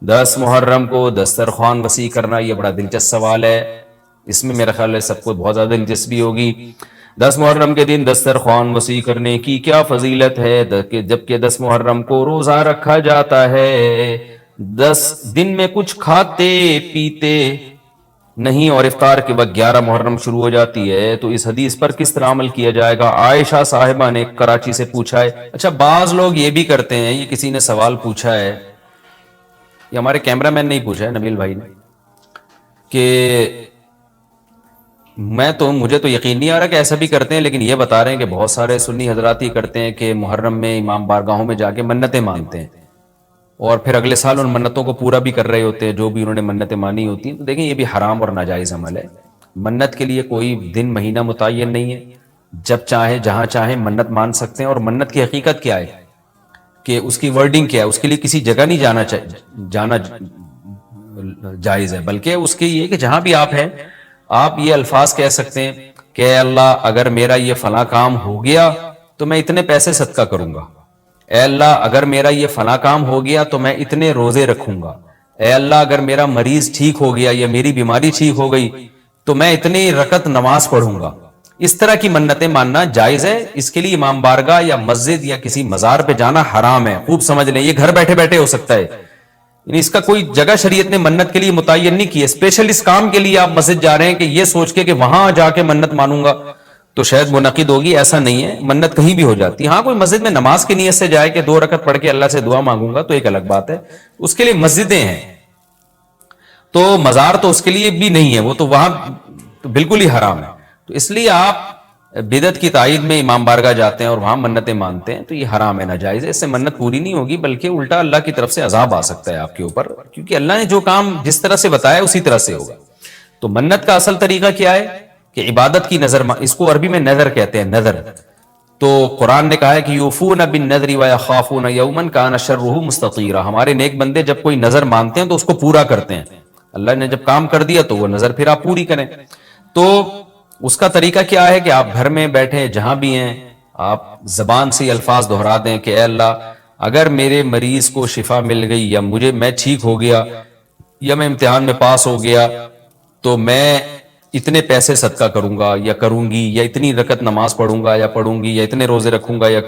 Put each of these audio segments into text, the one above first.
10 محرم کو دسترخوان وسیع کرنا، یہ بڑا دلچسپ سوال ہے، اس میں میرا خیال ہے سب کو بہت زیادہ دلچسپی ہوگی۔ 10 محرم کے دن دسترخوان وسیع کرنے کی کیا فضیلت ہے، جبکہ 10 محرم کو روزہ رکھا جاتا ہے، 10 دن میں کچھ کھاتے پیتے نہیں اور افطار کے وقت 11 محرم شروع ہو جاتی ہے، تو اس حدیث پر کس طرح عمل کیا جائے گا؟ عائشہ صاحبہ نے کراچی سے پوچھا ہے۔ اچھا، بعض لوگ یہ بھی کرتے ہیں، یہ کسی نے سوال پوچھا ہے، یہ ہمارے کیمرہ مین نے ہی پوچھا ہے، نبیل بھائی نے، کہ مجھے تو یقین نہیں آ رہا کہ ایسا بھی کرتے ہیں، لیکن یہ بتا رہے ہیں کہ بہت سارے سنی حضرات ہی کرتے ہیں کہ محرم میں امام بارگاہوں میں جا کے منتیں مانتے ہیں اور پھر اگلے سال ان منتوں کو پورا بھی کر رہے ہوتے ہیں جو بھی انہوں نے منتیں مانی ہوتی ہیں۔ تو دیکھیں، یہ بھی حرام اور ناجائز عمل ہے۔ منت کے لیے کوئی دن مہینہ متعین نہیں ہے، جب چاہیں جہاں چاہیں منت مان سکتے ہیں، اور منت کی حقیقت کیا ہے کہ اس کی ورڈنگ کیا ہے، اس کے لیے کسی جگہ نہیں جانا جائز ہے، بلکہ اس کے یہ کہ جہاں بھی آپ ہیں آپ یہ الفاظ کہہ سکتے ہیں کہ اے اللہ اگر میرا یہ فلاں کام ہو گیا تو میں اتنے پیسے صدقہ کروں گا، اے اللہ اگر میرا یہ فلاں کام ہو گیا تو میں اتنے روزے رکھوں گا، اے اللہ اگر میرا مریض ٹھیک ہو گیا یا میری بیماری ٹھیک ہو گئی تو میں اتنی رکعت نماز پڑھوں گا۔ اس طرح کی منتیں ماننا جائز ہے، اس کے لیے امام بارگاہ یا مسجد یا کسی مزار پہ جانا حرام ہے۔ خوب سمجھ لیں، یہ گھر بیٹھے بیٹھے ہو سکتا ہے، یعنی اس کا کوئی جگہ شریعت نے منت کے لیے متعین نہیں کی ہے۔ اسپیشل اس کام کے لیے آپ مسجد جا رہے ہیں کہ یہ سوچ کے کہ وہاں جا کے منت مانوں گا تو شاید منعقد ہوگی، ایسا نہیں ہے، منت کہیں بھی ہو جاتی ہے۔ ہاں، کوئی مسجد میں نماز کی نیت سے جائے کہ 2 رکعت پڑھ کے اللہ سے دعا مانگوں گا تو ایک الگ بات ہے، اس کے لیے مسجدیں ہیں، تو مزار تو اس کے لیے بھی نہیں ہے، وہ تو وہاں تو بالکل ہی حرام ہے۔ تو اس لیے آپ بدعت کی تائید میں امام بارگاہ جاتے ہیں اور وہاں منتیں مانتے ہیں تو یہ حرام ہے، ناجائز ہے، اس سے منت پوری نہیں ہوگی بلکہ الٹا اللہ کی طرف سے عذاب آ سکتا ہے آپ کے اوپر، کیونکہ اللہ نے جو کام جس طرح سے بتایا اسی طرح سے ہوگا۔ تو منت کا اصل طریقہ کیا ہے کہ عبادت کی نظر، اس کو عربی میں نظر کہتے ہیں، نظر۔ تو قرآن نے کہا ہے کہ یوفون بالنذر ویخافون یوما کان شرہ مستطیرا، ہمارے نیک بندے جب کوئی نظر مانتے ہیں تو اس کو پورا کرتے ہیں، اللہ نے جب کام کر دیا تو وہ نظر پھر آپ پوری کریں۔ تو اس کا طریقہ کیا ہے کہ آپ گھر میں بیٹھے جہاں بھی ہیں آپ زبان سے الفاظ دہرا دیں کہ اے اللہ اگر میرے مریض کو شفا مل گئی یا میں ٹھیک ہو گیا یا میں امتحان میں پاس ہو گیا تو میں اتنے پیسے صدقہ کروں گا یا کروں گی، یا اتنی رکعت نماز پڑھوں گا یا پڑھوں گی، یا اتنے روزے رکھوں گا یا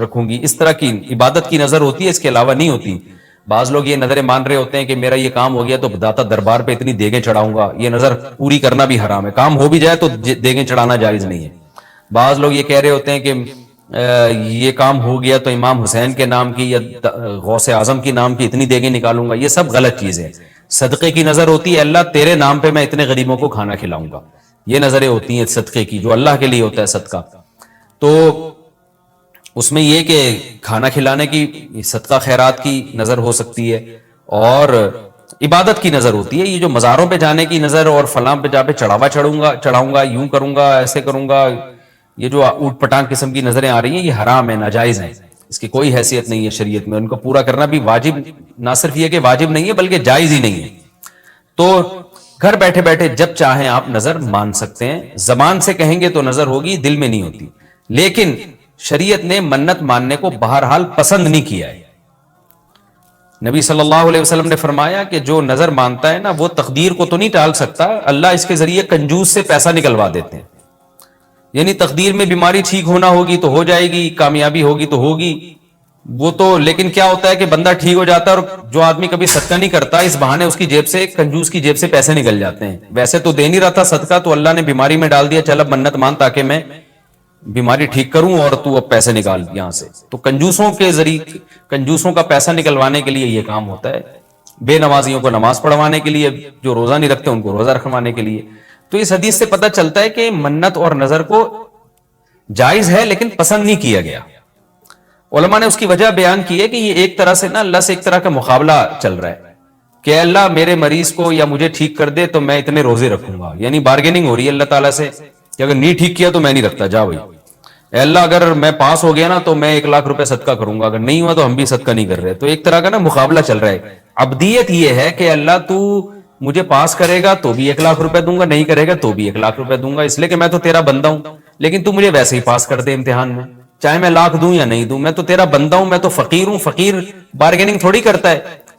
رکھوں گی۔ اس طرح کی عبادت کی نظر ہوتی ہے، اس کے علاوہ نہیں ہوتی۔ بعض لوگ یہ نظریں مان رہے ہوتے ہیں کہ میرا یہ کام ہو گیا تو داتا دربار پہ اتنی دیگیں چڑھاؤں گا، یہ نظر پوری کرنا بھی حرام ہے، کام ہو بھی جائے تو دیگیں چڑھانا جائز نہیں ہے۔ بعض لوگ یہ کہہ رہے ہوتے ہیں کہ یہ کام ہو گیا تو امام حسین کے نام کی یا غوث اعظم کی نام کی اتنی دیگیں نکالوں گا، یہ سب غلط چیز ہے۔ صدقے کی نظر ہوتی ہے اللہ تیرے نام پہ میں اتنے غریبوں کو کھانا کھلاؤں گا، یہ نظریں ہوتی ہیں صدقے کی، جو اللہ کے لیے ہوتا ہے صدقہ۔ تو اس میں یہ کہ کھانا کھلانے کی، صدقہ خیرات کی نظر ہو سکتی ہے، اور عبادت کی نظر ہوتی ہے۔ یہ جو مزاروں پہ جانے کی نظر اور فلاں پہ جا پہ چڑھاؤں گا، یوں کروں گا، ایسے کروں گا، یہ جو اوٹ پٹانگ قسم کی نظریں آ رہی ہیں یہ حرام ہے، ناجائز ہیں، اس کی کوئی حیثیت نہیں ہے شریعت میں، ان کو پورا کرنا بھی واجب، نہ صرف یہ کہ واجب نہیں ہے بلکہ جائز ہی نہیں ہے۔ تو گھر بیٹھے بیٹھے جب چاہیں آپ نظر مان سکتے ہیں، زبان سے کہیں گے تو نظر ہوگی، دل میں نہیں ہوتی، لیکن شریعت نے منت ماننے کو بہرحال پسند نہیں کیا ہے۔ نبی صلی اللہ علیہ وسلم نے فرمایا کہ جو نظر مانتا ہے نا وہ تقدیر کو تو نہیں ٹال سکتا، اللہ اس کے ذریعے کنجوس سے پیسہ نکلوا دیتے ہیں، یعنی تقدیر میں بیماری ٹھیک ہونا ہوگی تو ہو جائے گی، کامیابی ہوگی تو ہوگی، وہ تو، لیکن کیا ہوتا ہے کہ بندہ ٹھیک ہو جاتا ہے اور جو آدمی کبھی صدقہ نہیں کرتا اس بہانے اس کی جیب سے، کنجوس کی جیب سے پیسے نکل جاتے ہیں، ویسے تو دے نہیں رہا تھا صدقہ تو اللہ نے بیماری میں ڈال دیا، چل اب منت مان تاکہ میں بیماری ٹھیک کروں اور تو اب پیسے نکال یہاں سے۔ تو کنجوسوں کے ذریعے، کنجوسوں کا پیسہ نکلوانے کے لیے یہ کام ہوتا ہے، بے نمازیوں کو نماز پڑھوانے کے لیے، جو روزہ نہیں رکھتے ان کو روزہ رکھوانے کے لیے۔ تو اس حدیث سے پتہ چلتا ہے کہ منت اور نظر کو جائز ہے لیکن پسند نہیں کیا گیا۔ علماء نے اس کی وجہ بیان کی ہے کہ یہ ایک طرح سے نا اللہ سے ایک طرح کا مقابلہ چل رہا ہے کہ اللہ میرے مریض کو یا مجھے ٹھیک کر دے تو میں اتنے روزے رکھوں گا، یعنی بارگیننگ ہو رہی ہے اللہ تعالیٰ سے کہ اگر نہیں ٹھیک کیا تو میں نہیں رکھتا، جا بھائی، اے اللہ اگر میں پاس ہو گیا نا تو میں 1,00,000 روپے صدقہ کروں گا، اگر نہیں ہوا تو ہم بھی صدقہ نہیں کر رہے۔ تو ایک طرح کا نا مقابلہ چل رہا ہے۔ عبدیت یہ ہے کہ اللہ تو مجھے پاس کرے گا تو بھی 1,00,000 روپے دوں گا، نہیں کرے گا تو بھی 1,00,000 روپے دوں گا، اس لیے کہ میں تو تیرا بندہ ہوں، لیکن تو مجھے ویسے ہی پاس کر دے امتحان میں، چاہے میں 1,00,000 دوں یا نہیں دوں، میں تو تیرا بندہ ہوں، میں تو فقیر ہوں۔ فقیر بارگیننگ تھوڑی کرتا ہے،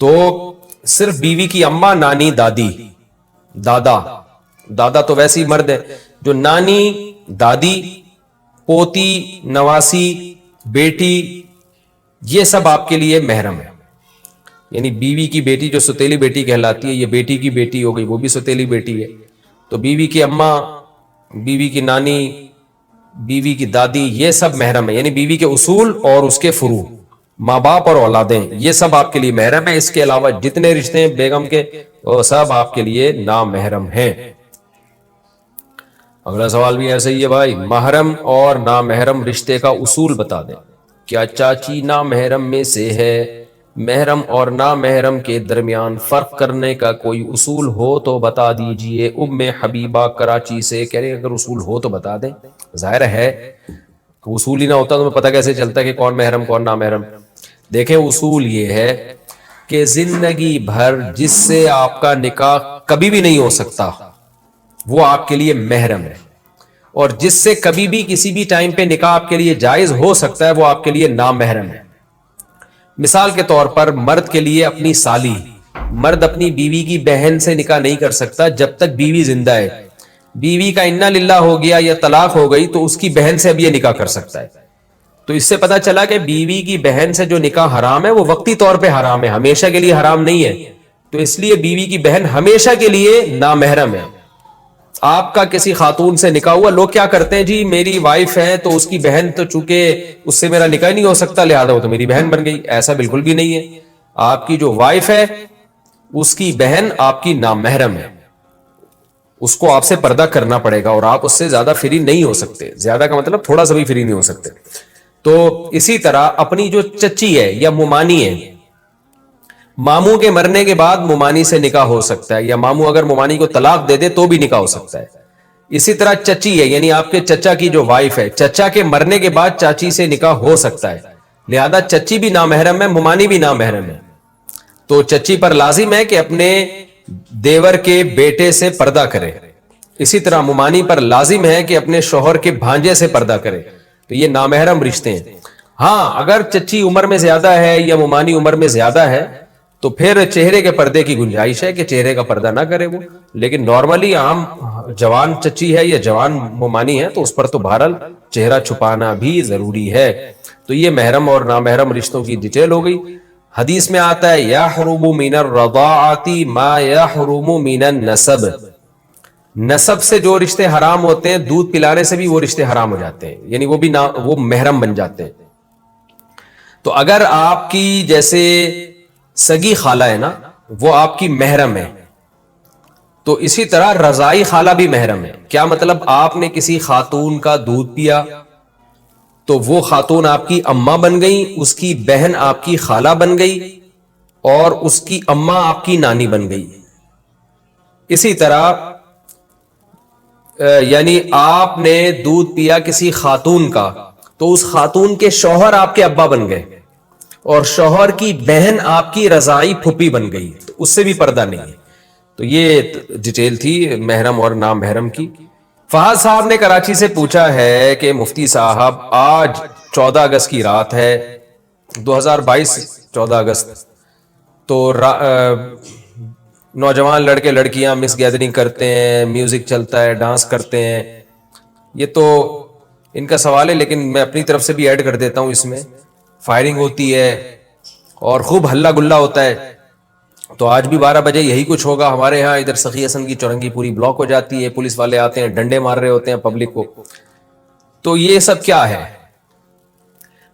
تو صرف بیوی کی اماں، نانی، دادی، دادا تو ویسے ہی مرد ہے، جو نانی، دادی، پوتی، نواسی، بیٹی، یہ سب آپ کے لیے محرم ہے. یعنی بیوی کی بیٹی جو ستیلی بیٹی کہلاتی ہے، یہ بیٹی کی بیٹی ہو گئی، وہ بھی ستیلی بیٹی ہے. تو بیوی کی اماں، بیوی کی نانی، بیوی کی دادی، یہ سب محرم ہے. یعنی بیوی کے اصول اور اس کے فروع، ماں باپ اور اولادیں، یہ سب آپ کے لیے محرم ہے. اس کے علاوہ جتنے رشتے ہیں بیگم کے، وہ سب آپ کے لیے نامحرم ہیں. اگلا سوال بھی ایسا ہی ہے بھائی، محرم اور نامحرم رشتے کا اصول بتا دیں. کیا چاچی نامحرم میں سے ہے؟ محرم اور نامحرم کے درمیان فرق کرنے کا کوئی اصول ہو تو بتا دیجئے. ام حبیبہ کراچی سے کہہ رہے اگر اصول ہو تو بتا دیں. ظاہر ہے اصول ہی نہ ہوتا تو پتہ کیسے چلتا کہ کون محرم کون نامحرم. دیکھیں اصول یہ ہے کہ زندگی بھر جس سے آپ کا نکاح کبھی بھی نہیں ہو سکتا وہ آپ کے لیے محرم ہے، اور جس سے کبھی بھی کسی بھی ٹائم پہ نکاح آپ کے لیے جائز ہو سکتا ہے وہ آپ کے لیے نامحرم ہے. مثال کے طور پر مرد کے لیے اپنی سالی، مرد اپنی بیوی کی بہن سے نکاح نہیں کر سکتا جب تک بیوی زندہ ہے. بیوی کا انا للہ ہو گیا یا طلاق ہو گئی تو اس کی بہن سے اب یہ نکاح کر سکتا ہے. تو اس سے پتا چلا کہ بیوی کی بہن سے جو نکاح حرام ہے وہ وقتی طور پہ حرام ہے، ہمیشہ کے لیے حرام نہیں ہے. تو اس لیے بیوی کی بہن ہمیشہ کے لیے نامحرم ہے. آپ کا کسی خاتون سے نکاح ہوا، لوگ کیا کرتے ہیں جی میری وائف ہے تو اس کی بہن تو چونکہ اس سے میرا نکاح نہیں ہو سکتا لہذا وہ تو میری بہن بن گئی. ایسا بالکل بھی نہیں ہے. آپ کی جو وائف ہے اس کی بہن آپ کی نامحرم ہے، اس کو آپ سے پردہ کرنا پڑے گا اور آپ اس سے زیادہ فری نہیں ہو سکتے. زیادہ کا مطلب تھوڑا سا بھی فری نہیں ہو سکتے. تو اسی طرح اپنی جو چچی ہے یا ممانی ہے، ماموں کے مرنے کے بعد ممانی سے نکاح ہو سکتا ہے، یا ماموں اگر ممانی کو طلاق دے دے تو بھی نکاح ہو سکتا ہے. اسی طرح چچی ہے، یعنی آپ کے چچا کی جو وائف ہے، چچا کے مرنے کے بعد چاچی سے نکاح ہو سکتا ہے. لہذا چچی بھی نامحرم ہے، ممانی بھی نامحرم ہے. تو چچی پر لازم ہے کہ اپنے دیور کے بیٹے سے پردہ کرے. اسی طرح ممانی پر لازم ہے کہ اپنے شوہر کے بھانجے سے پردہ کرے. تو یہ نامحرم رشتے ہیں. ہاں اگر چچی عمر میں زیادہ ہے یا ممانی عمر میں زیادہ ہے تو پھر چہرے کے پردے کی گنجائش ہے کہ چہرے کا پردہ نہ کرے وہ. لیکن نارملی عام جوان چچی ہے یا جوان ممانی ہے تو اس پر تو بہرحال چہرہ چھپانا بھی ضروری ہے. تو یہ محرم اور نامحرم رشتوں کی ڈیٹیل ہو گئی. حدیث میں آتا ہے یحرم من الرضاعۃ ما یحرم من النسب، نسب سے جو رشتے حرام ہوتے ہیں دودھ پلانے سے بھی وہ رشتے حرام ہو جاتے ہیں، یعنی وہ بھی وہ محرم بن جاتے ہیں. تو اگر آپ کی جیسے سگی خالہ ہے نا وہ آپ کی محرم ہے، تو اسی طرح رضائی خالہ بھی محرم ہے. کیا مطلب؟ آپ نے کسی خاتون کا دودھ پیا تو وہ خاتون آپ کی اماں بن گئی، اس کی بہن آپ کی خالہ بن گئی اور اس کی اماں آپ کی نانی بن گئی. اسی طرح یعنی آپ نے دودھ پیا کسی خاتون کا تو اس خاتون کے شوہر آپ کے ابا بن گئے اور شوہر کی بہن آپ کی رضائی پھپھی بن گئی، تو اس سے بھی پردہ نہیں ہے. تو یہ ڈیٹیل تھی محرم اور نامحرم کی. فہد صاحب نے کراچی سے پوچھا ہے کہ مفتی صاحب آج 14 اگست کی رات ہے، 2022 14 اگست، تو نوجوان لڑکے لڑکیاں مس گیدرنگ کرتے ہیں، میوزک چلتا ہے، ڈانس کرتے ہیں. یہ تو ان کا سوال ہے لیکن میں اپنی طرف سے بھی ایڈ کر دیتا ہوں. اس میں فائرنگ ہوتی ہے اور خوب ہلہ گلہ ہوتا ہے. تو آج بھی 12 بجے یہی کچھ ہوگا ہمارے ہاں. ادھر سخی حسن کی چورنگی پوری بلاک ہو جاتی ہے، پولیس والے آتے ہیں ڈنڈے مار رہے ہوتے ہیں پبلک کو. تو یہ سب کیا ہے؟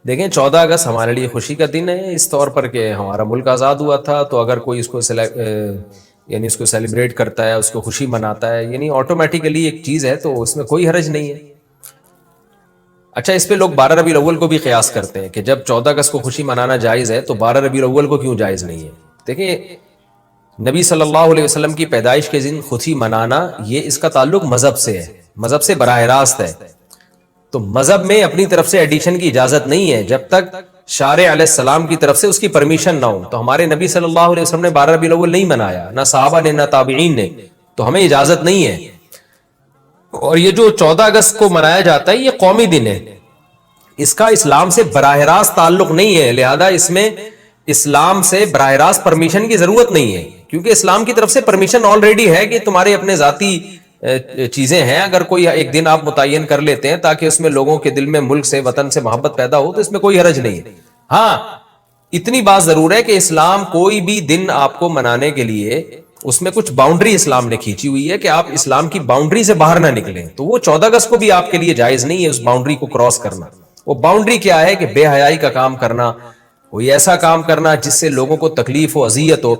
دیکھیں 14 اگست ہمارے لیے خوشی کا دن ہے اس طور پر کہ ہمارا ملک آزاد ہوا تھا. تو اگر کوئی اس کو یعنی اس کو سیلیبریٹ کرتا ہے، اس کو خوشی مناتا ہے، یعنی آٹومیٹیکلی ایک چیز ہے تو اس میں کوئی حرج نہیں ہے. اچھا اس پہ لوگ 12 ربیع الاول کو بھی قیاس کرتے ہیں کہ جب 14 اگست کو خوشی منانا جائز ہے تو 12 ربیع الاول کو کیوں جائز نہیں ہے. دیکھیں نبی صلی اللہ علیہ وسلم کی پیدائش کے دن خوشی منانا یہ اس کا تعلق مذہب سے ہے، مذہب سے براہ راست ہے. تو مذہب میں اپنی طرف سے ایڈیشن کی اجازت نہیں ہے جب تک شارع علیہ السلام کی طرف سے اس کی پرمیشن نہ ہو. تو ہمارے نبی صلی اللہ علیہ وسلم نے 12 ربیع الاول نہیں منایا، نہ صحابہ نے، نہ تابعین نے، تو ہمیں اجازت نہیں ہے. اور یہ جو 14 اگست کو منایا جاتا ہے یہ قومی دن ہے، اس کا اسلام سے براہ راست تعلق نہیں ہے. لہذا اس میں اسلام سے براہ راست پرمیشن کی ضرورت نہیں ہے، کیونکہ اسلام کی طرف سے پرمیشن آلریڈی ہے کہ تمہارے اپنے ذاتی چیزیں ہیں، اگر کوئی ایک دن آپ متعین کر لیتے ہیں تاکہ اس میں لوگوں کے دل میں ملک سے وطن سے محبت پیدا ہو تو اس میں کوئی حرج نہیں ہے۔ ہاں اتنی بات ضرور ہے کہ اسلام کوئی بھی دن آپ کو منانے کے لیے اس میں کچھ باؤنڈری اسلام نے کھینچی ہوئی ہے کہ آپ اسلام کی باؤنڈری سے باہر نہ نکلیں، تو وہ 14 اگست کو بھی آپ کے لیے جائز نہیں ہے اس باؤنڈری کو کراس کرنا۔ وہ باؤنڈری کیا ہے کہ بے حیائی کا کام کرنا، کوئی ایسا کام کرنا جس سے لوگوں کو تکلیف ہو، اذیت ہو۔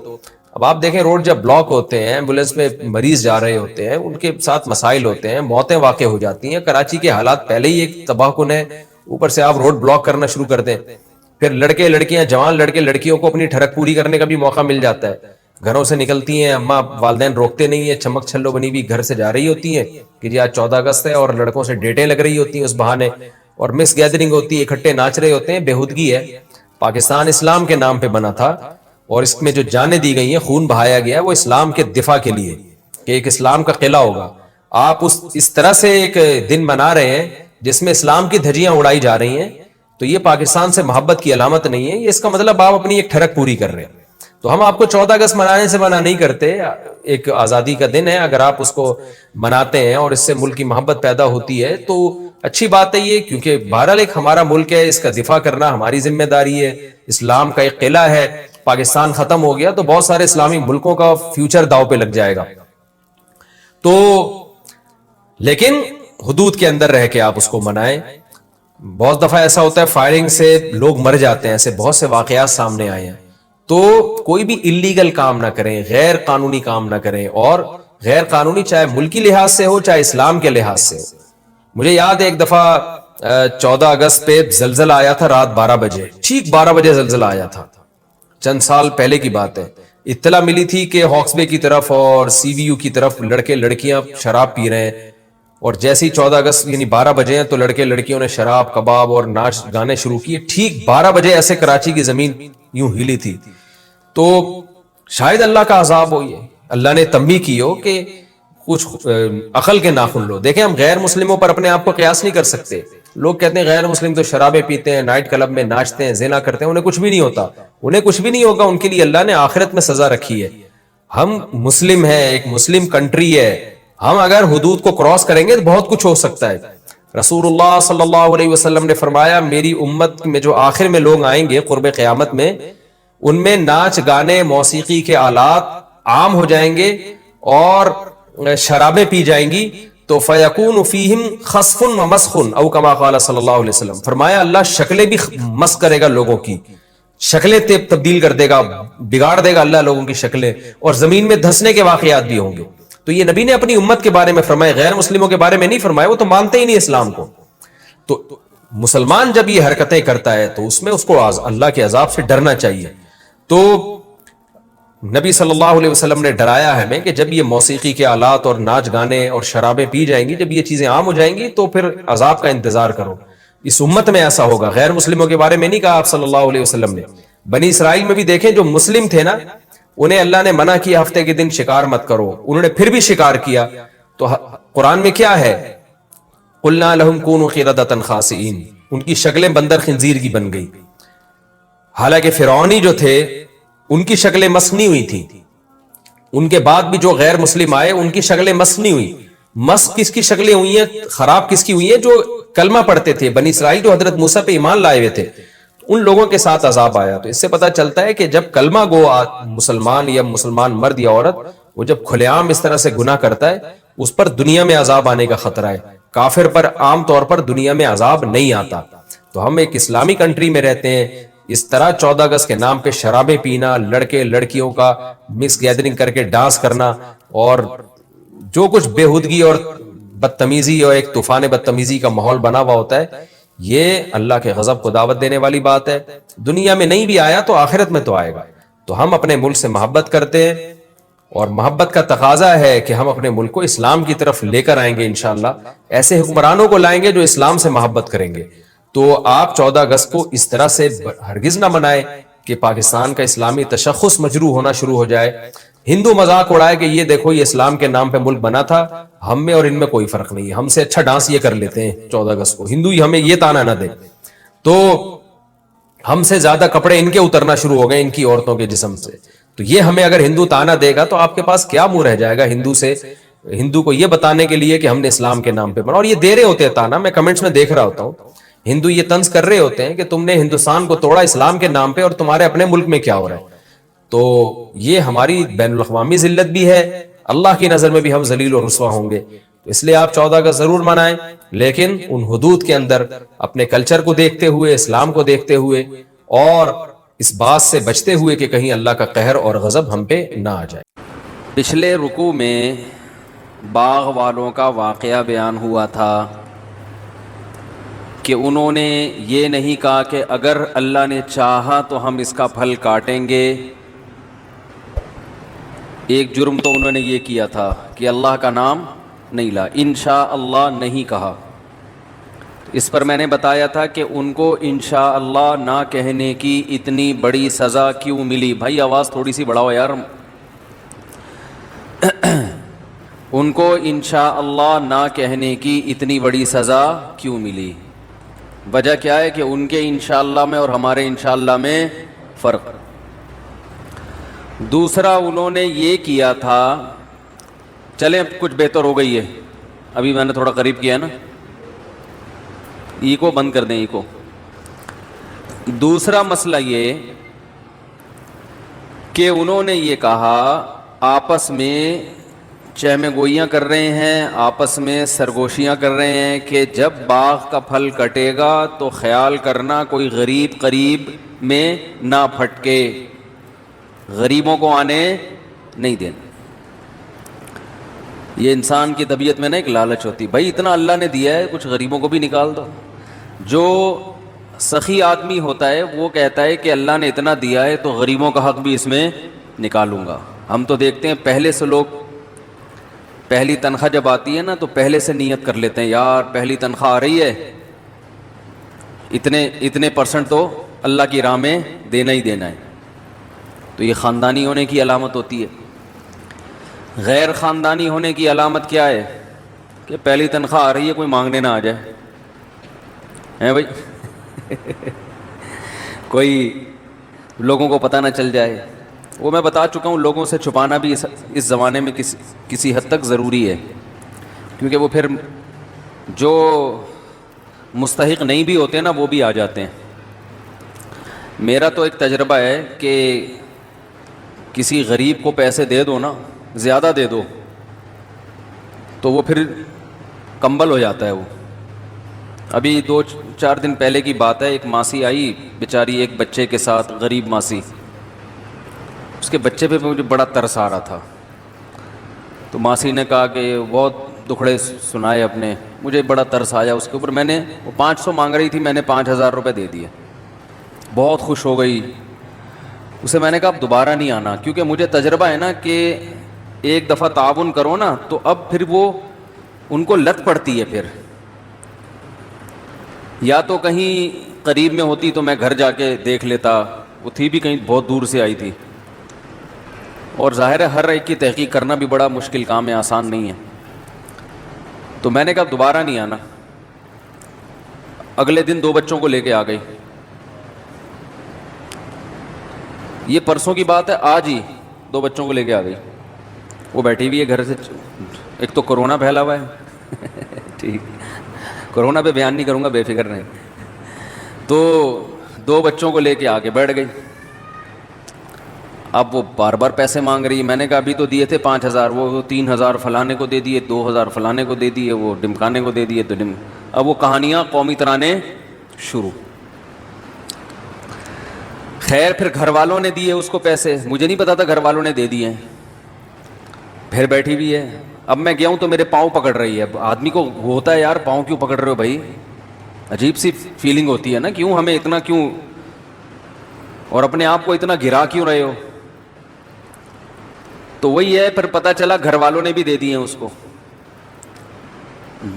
اب آپ دیکھیں روڈ جب بلاک ہوتے ہیں، ایمبولینس میں مریض جا رہے ہوتے ہیں، ان کے ساتھ مسائل ہوتے ہیں، موتیں واقع ہو جاتی ہیں، کراچی کے حالات پہلے ہی ایک تباہ کن ہے، اوپر سے آپ روڈ بلاک کرنا شروع کر دیں، پھر لڑکے لڑکیاں، جوان لڑکے لڑکیوں کو اپنی ٹھڑک پوری کرنے کا بھی موقع مل جاتا ہے، گھروں سے نکلتی ہیں، اماں والدین روکتے نہیں ہیں، چمک چھلو بنی ہوئی گھر سے جا رہی ہوتی ہیں کہ جی آج 14 اگست ہے، اور لڑکوں سے ڈیٹیں لگ رہی ہوتی ہیں اس بہانے، اور مس گیدرنگ ہوتی ہے، اکٹھے ناچ رہے ہوتے ہیں۔ بےہودگی ہے۔ پاکستان اسلام کے نام پہ بنا تھا، اور اس میں جو جانیں دی گئی ہیں، خون بہایا گیا ہے، وہ اسلام کے دفاع کے لیے کہ ایک اسلام کا قلعہ ہوگا۔ آپ اس طرح سے ایک دن منا رہے ہیں جس میں اسلام کی دھجیاں اڑائی جا رہی ہیں، تو یہ پاکستان سے محبت کی علامت نہیں ہے، یہ اس کا مطلب آپ اپنی ایک ٹھڑک پوری کر رہے ہیں۔ تو ہم آپ کو 14 اگست منانے سے منع نہیں کرتے، ایک آزادی کا دن ہے، اگر آپ اس کو مناتے ہیں اور اس سے ملک کی محبت پیدا ہوتی ہے تو اچھی بات ہے یہ، کیونکہ بہرحال ایک ہمارا ملک ہے، اس کا دفاع کرنا ہماری ذمہ داری ہے، اسلام کا ایک قلعہ ہے۔ پاکستان ختم ہو گیا تو بہت سارے اسلامی ملکوں کا فیوچر داؤ پہ لگ جائے گا۔ تو لیکن حدود کے اندر رہ کے آپ اس کو منائیں۔ بہت دفعہ ایسا ہوتا ہے فائرنگ سے لوگ مر جاتے ہیں، ایسے بہت سے واقعات سامنے آئے ہیں۔ تو کوئی بھی اللیگل کام نہ کریں، غیر قانونی کام نہ کریں، اور غیر قانونی چاہے ملکی لحاظ سے ہو چاہے اسلام کے لحاظ سے ہو۔ مجھے یاد ہے ایک دفعہ 14 اگست پہ زلزلہ آیا تھا رات 12 بجے، ٹھیک 12 بجے زلزلہ آیا تھا، چند سال پہلے کی بات ہے۔ اطلاع ملی تھی کہ ہاکس بے کی طرف اور سی وی یو کی طرف لڑکے لڑکیاں شراب پی رہے ہیں، اور جیسے ہی 14 اگست یعنی 12 بجے ہیں تو لڑکے لڑکیوں نے شراب کباب اور ناچ گانے شروع کیے۔ ٹھیک 12 بجے ایسے کراچی کی زمین یوں ہلی تھی۔ تو شاید اللہ کا عذاب ہو، یہ اللہ نے تنبیہ کی ہو کہ کچھ عقل کے ناخن لو۔ دیکھیں ہم غیر مسلموں پر اپنے آپ کو قیاس نہیں کر سکتے۔ لوگ کہتے ہیں غیر مسلم تو شرابیں پیتے ہیں، نائٹ کلب میں ناچتے ہیں، زنا کرتے ہیں، انہیں کچھ بھی نہیں ہوتا، انہیں کچھ بھی نہیں ہوگا، ان کے لیے اللہ نے آخرت میں سزا رکھی ہے۔ ہم مسلم ہیں، ایک مسلم کنٹری ہے، ہم اگر حدود کو کراس کریں گے تو بہت کچھ ہو سکتا ہے۔ رسول اللہ صلی اللہ علیہ وسلم نے فرمایا میری امت میں جو آخر میں لوگ آئیں گے قرب قیامت میں، ان میں ناچ گانے موسیقی کے آلات عام ہو جائیں گے اور شرابیں پی جائیں گی، تو فیکون فیہم خسف و مسخ او کما قال صلی اللہ علیہ وسلم، فرمایا اللہ شکلیں بھی مسخ کرے گا، لوگوں کی شکلیں تبدیل کر دے گا، بگاڑ دے گا اللہ لوگوں کی شکلیں، اور زمین میں دھسنے کے واقعات بھی ہوں گے۔ تو یہ نبی نے اپنی امت کے بارے میں فرمایا، غیر مسلموں کے بارے میں نہیں فرمایا، وہ تو مانتے ہی نہیں اسلام کو۔ تو مسلمان جب یہ حرکتیں کرتا ہے تو اس میں اس کو اللہ کے عذاب سے ڈرنا چاہیے۔ تو نبی صلی اللہ علیہ وسلم نے ڈرایا ہے ہمیں کہ جب یہ موسیقی کے آلات اور ناچ گانے اور شرابیں پی جائیں گی، جب یہ چیزیں عام ہو جائیں گی تو پھر عذاب کا انتظار کرو۔ اس امت میں ایسا ہوگا، غیر مسلموں کے بارے میں نہیں کہا آپ صلی اللہ علیہ وسلم نے۔ بنی اسرائیل میں بھی دیکھیں جو مسلم تھے نا، انہیں اللہ نے منع کیا ہفتے کے دن شکار مت کرو، انہوں نے پھر بھی شکار کیا۔ تو قرآن میں کیا ہے؟ قلنا لہم کونوا قردۃ خاسئین، ان کی شکلیں بندر خنزیر کی بن گئی۔ حالانکہ فرعونی جو تھے ان کی شکلیں مسخ نہیں ہوئی تھی، ان کے بعد بھی جو غیر مسلم آئے ان کی شکلیں مسخ نہیں ہوئی۔ مسخ کس کی شکلیں ہوئی ہیں، خراب کس کی ہوئی ہیں؟ جو کلمہ پڑھتے تھے، بنی اسرائیل جو حضرت موسیٰ پہ ایمان لائے ہوئے تھے، ان لوگوں کے ساتھ عذاب آیا۔ تو اس سے پتہ چلتا ہے کہ جب کلمہ گو مسلمان یا مسلمان مرد یا عورت وہ جب کھلے عام اس طرح سے گناہ کرتا ہے، اس پر دنیا میں عذاب آنے کا خطرہ ہے۔ کافر پر عام طور پر دنیا میں عذاب نہیں آتا۔ تو ہم ایک اسلامی کنٹری میں رہتے ہیں، اس طرح 14 اگست کے نام پہ شرابیں پینا، لڑکے لڑکیوں کا مکس گیدرنگ کر کے ڈانس کرنا، اور جو کچھ بےہودگی اور بدتمیزی اور ایک طوفان بدتمیزی کا ماحول بنا ہوا ہوتا ہے، یہ اللہ کے غضب کو دعوت دینے والی بات ہے۔ دنیا میں نہیں بھی آیا تو آخرت میں تو آئے گا۔ تو ہم اپنے ملک سے محبت کرتے ہیں، اور محبت کا تقاضا ہے کہ ہم اپنے ملک کو اسلام کی طرف لے کر آئیں گے انشاءاللہ، ایسے حکمرانوں کو لائیں گے جو اسلام سے محبت کریں گے۔ تو آپ 14 اگست کو اس طرح سے ہرگز نہ منائیں کہ پاکستان کا اسلامی تشخص مجروح ہونا شروع ہو جائے، ہندو مذاق اڑائے کہ یہ دیکھو یہ اسلام کے نام پہ ملک بنا تھا، ہم میں اور ان میں کوئی فرق نہیں ہے، ہم سے اچھا ڈانس یہ کر لیتے ہیں 14 اگست کو، ہندو ہی ہمیں یہ تانا نہ دے۔ تو ہم سے زیادہ کپڑے ان کے اترنا شروع ہو گئے ان کی عورتوں کے جسم سے. تو یہ ہمیں اگر ہندو تانا دے گا تو آپ کے پاس کیا منہ رہ جائے گا ہندو کو یہ بتانے کے لیے کہ ہم نے اسلام کے نام پہ بنا. اور یہ دے رہے ہوتے ہیں تانا, میں کمنٹس میں دیکھ رہا ہوتا ہوں, ہندو یہ طنز کر رہے ہوتے ہیں کہ تم نے ہندوستان کو توڑا اسلام کے نام پہ اور تمہارے اپنے ملک میں کیا ہو رہا ہے. تو یہ ہماری بین الاقوامی ذلت بھی ہے, اللہ کی نظر میں بھی ہم ذلیل و رسوا ہوں گے. تو اس لیے آپ 14 کا ضرور منائیں, لیکن ان حدود کے اندر اپنے کلچر کو دیکھتے ہوئے, اسلام کو دیکھتے ہوئے, اور اس بات سے بچتے ہوئے کہ کہیں اللہ کا قہر اور غضب ہم پہ نہ آ جائے. پچھلے رکوع میں باغ والوں کا واقعہ بیان ہوا تھا کہ انہوں نے یہ نہیں کہا کہ اگر اللہ نے چاہا تو ہم اس کا پھل کاٹیں گے. ایک جرم تو انہوں نے یہ کیا تھا کہ اللہ کا نام نہیں لا, انشاءاللہ نہیں کہا. اس پر میں نے بتایا تھا کہ ان کو انشاءاللہ نہ کہنے کی اتنی بڑی سزا کیوں ملی. بھائی آواز تھوڑی سی بڑھاؤ یار. ان کو انشاءاللہ نہ کہنے کی اتنی بڑی سزا کیوں ملی؟ وجہ کیا ہے کہ ان کے انشاءاللہ میں اور ہمارے انشاءاللہ میں فرق. دوسرا انہوں نے یہ کیا تھا, چلیں اب کچھ بہتر ہو گئی ہے, ابھی میں نے تھوڑا قریب کیا نا, ایکو بند کر دیں ایکو. دوسرا مسئلہ یہ کہ انہوں نے یہ کہا آپس میں چہمے گوئیاں کر رہے ہیں, آپس میں سرگوشیاں کر رہے ہیں کہ جب باغ کا پھل کٹے گا تو خیال کرنا کوئی غریب قریب میں نہ پھٹکے, غریبوں کو آنے نہیں دینا. یہ انسان کی طبیعت میں نا ایک لالچ ہوتی, بھائی اتنا اللہ نے دیا ہے کچھ غریبوں کو بھی نکال دو. جو سخی آدمی ہوتا ہے وہ کہتا ہے کہ اللہ نے اتنا دیا ہے تو غریبوں کا حق بھی اس میں نکالوں گا. ہم تو دیکھتے ہیں پہلے سے لوگ پہلی تنخواہ جب آتی ہے نا تو پہلے سے نیت کر لیتے ہیں, یار پہلی تنخواہ آ رہی ہے اتنے پرسنٹ تو اللہ کی راہ میں دینا ہی دینا ہے. تو یہ خاندانی ہونے کی علامت ہوتی ہے. غیر خاندانی ہونے کی علامت کیا ہے کہ پہلی تنخواہ آ رہی ہے کوئی مانگنے نہ آ جائے, ہیں بھائی کوئی لوگوں کو پتہ نہ چل جائے. وہ میں بتا چکا ہوں, لوگوں سے چھپانا بھی اس زمانے میں کسی حد تک ضروری ہے, کیونکہ وہ پھر جو مستحق نہیں بھی ہوتے نا وہ بھی آ جاتے ہیں. میرا تو ایک تجربہ ہے کہ کسی غریب کو پیسے دے دو نا, زیادہ دے دو تو وہ پھر کمبل ہو جاتا ہے. وہ ابھی 2-4 دن پہلے کی بات ہے, ایک ماسی آئی بیچاری ایک بچے کے ساتھ, غریب ماسی, اس کے بچے پہ مجھے بڑا ترس آ رہا تھا. تو ماسی نے کہا کہ بہت دکھڑے سنائے اپنے, مجھے بڑا ترس آیا اس کے اوپر. میں نے وہ 500 مانگ رہی تھی, میں نے 5,000 روپے دے دیے. بہت خوش ہو گئی. اسے میں نے کہا اب دوبارہ نہیں آنا, کیونکہ مجھے تجربہ ہے نا کہ ایک دفعہ تعاون کرو نا تو اب پھر وہ ان کو لت پڑتی ہے. پھر یا تو کہیں قریب میں ہوتی تو میں گھر جا کے دیکھ لیتا, وہ تھی بھی کہیں بہت دور سے آئی تھی, اور ظاہر ہے ہر ایک کی تحقیق کرنا بھی بڑا مشکل کام ہے, آسان نہیں ہے. تو میں نے کہا دوبارہ نہیں آنا. اگلے دن 2 بچوں کو لے کے آ گئی. یہ پرسوں کی بات ہے, آج ہی 2 بچوں کو لے کے آ گئی. وہ بیٹھی ہوئی ہے گھر سے, ایک تو کورونا پھیلا ہوا ہے ٹھیک, کورونا پہ بیان نہیں کروں گا, بے فکر رہیں. تو 2 بچوں کو لے کے آ کے بیٹھ گئی. اب وہ بار بار پیسے مانگ رہی ہے. میں نے کہا ابھی تو دیے تھے 5,000, وہ 3,000 فلانے کو دے دیے, 2,000 فلانے کو دے دیے, وہ ڈمکانے کو دے دیے. تو اب وہ کہانیاں قومی ترانے شروع. خیر پھر گھر والوں نے دیے اس کو پیسے, مجھے نہیں پتا تھا گھر والوں نے دے دیے ہیں. پھر بیٹھی ہوئی ہے. اب میں گیا ہوں تو میرے پاؤں پکڑ رہی ہے. آدمی کو ہوتا ہے یار پاؤں کیوں پکڑ رہے ہو بھائی, عجیب سی فیلنگ ہوتی ہے نا, کیوں ہمیں اتنا کیوں, اور اپنے آپ کو اتنا گرا کیوں رہے ہو. تو وہی ہے, پھر پتہ چلا گھر والوں نے بھی دے دیے ہیں اس کو.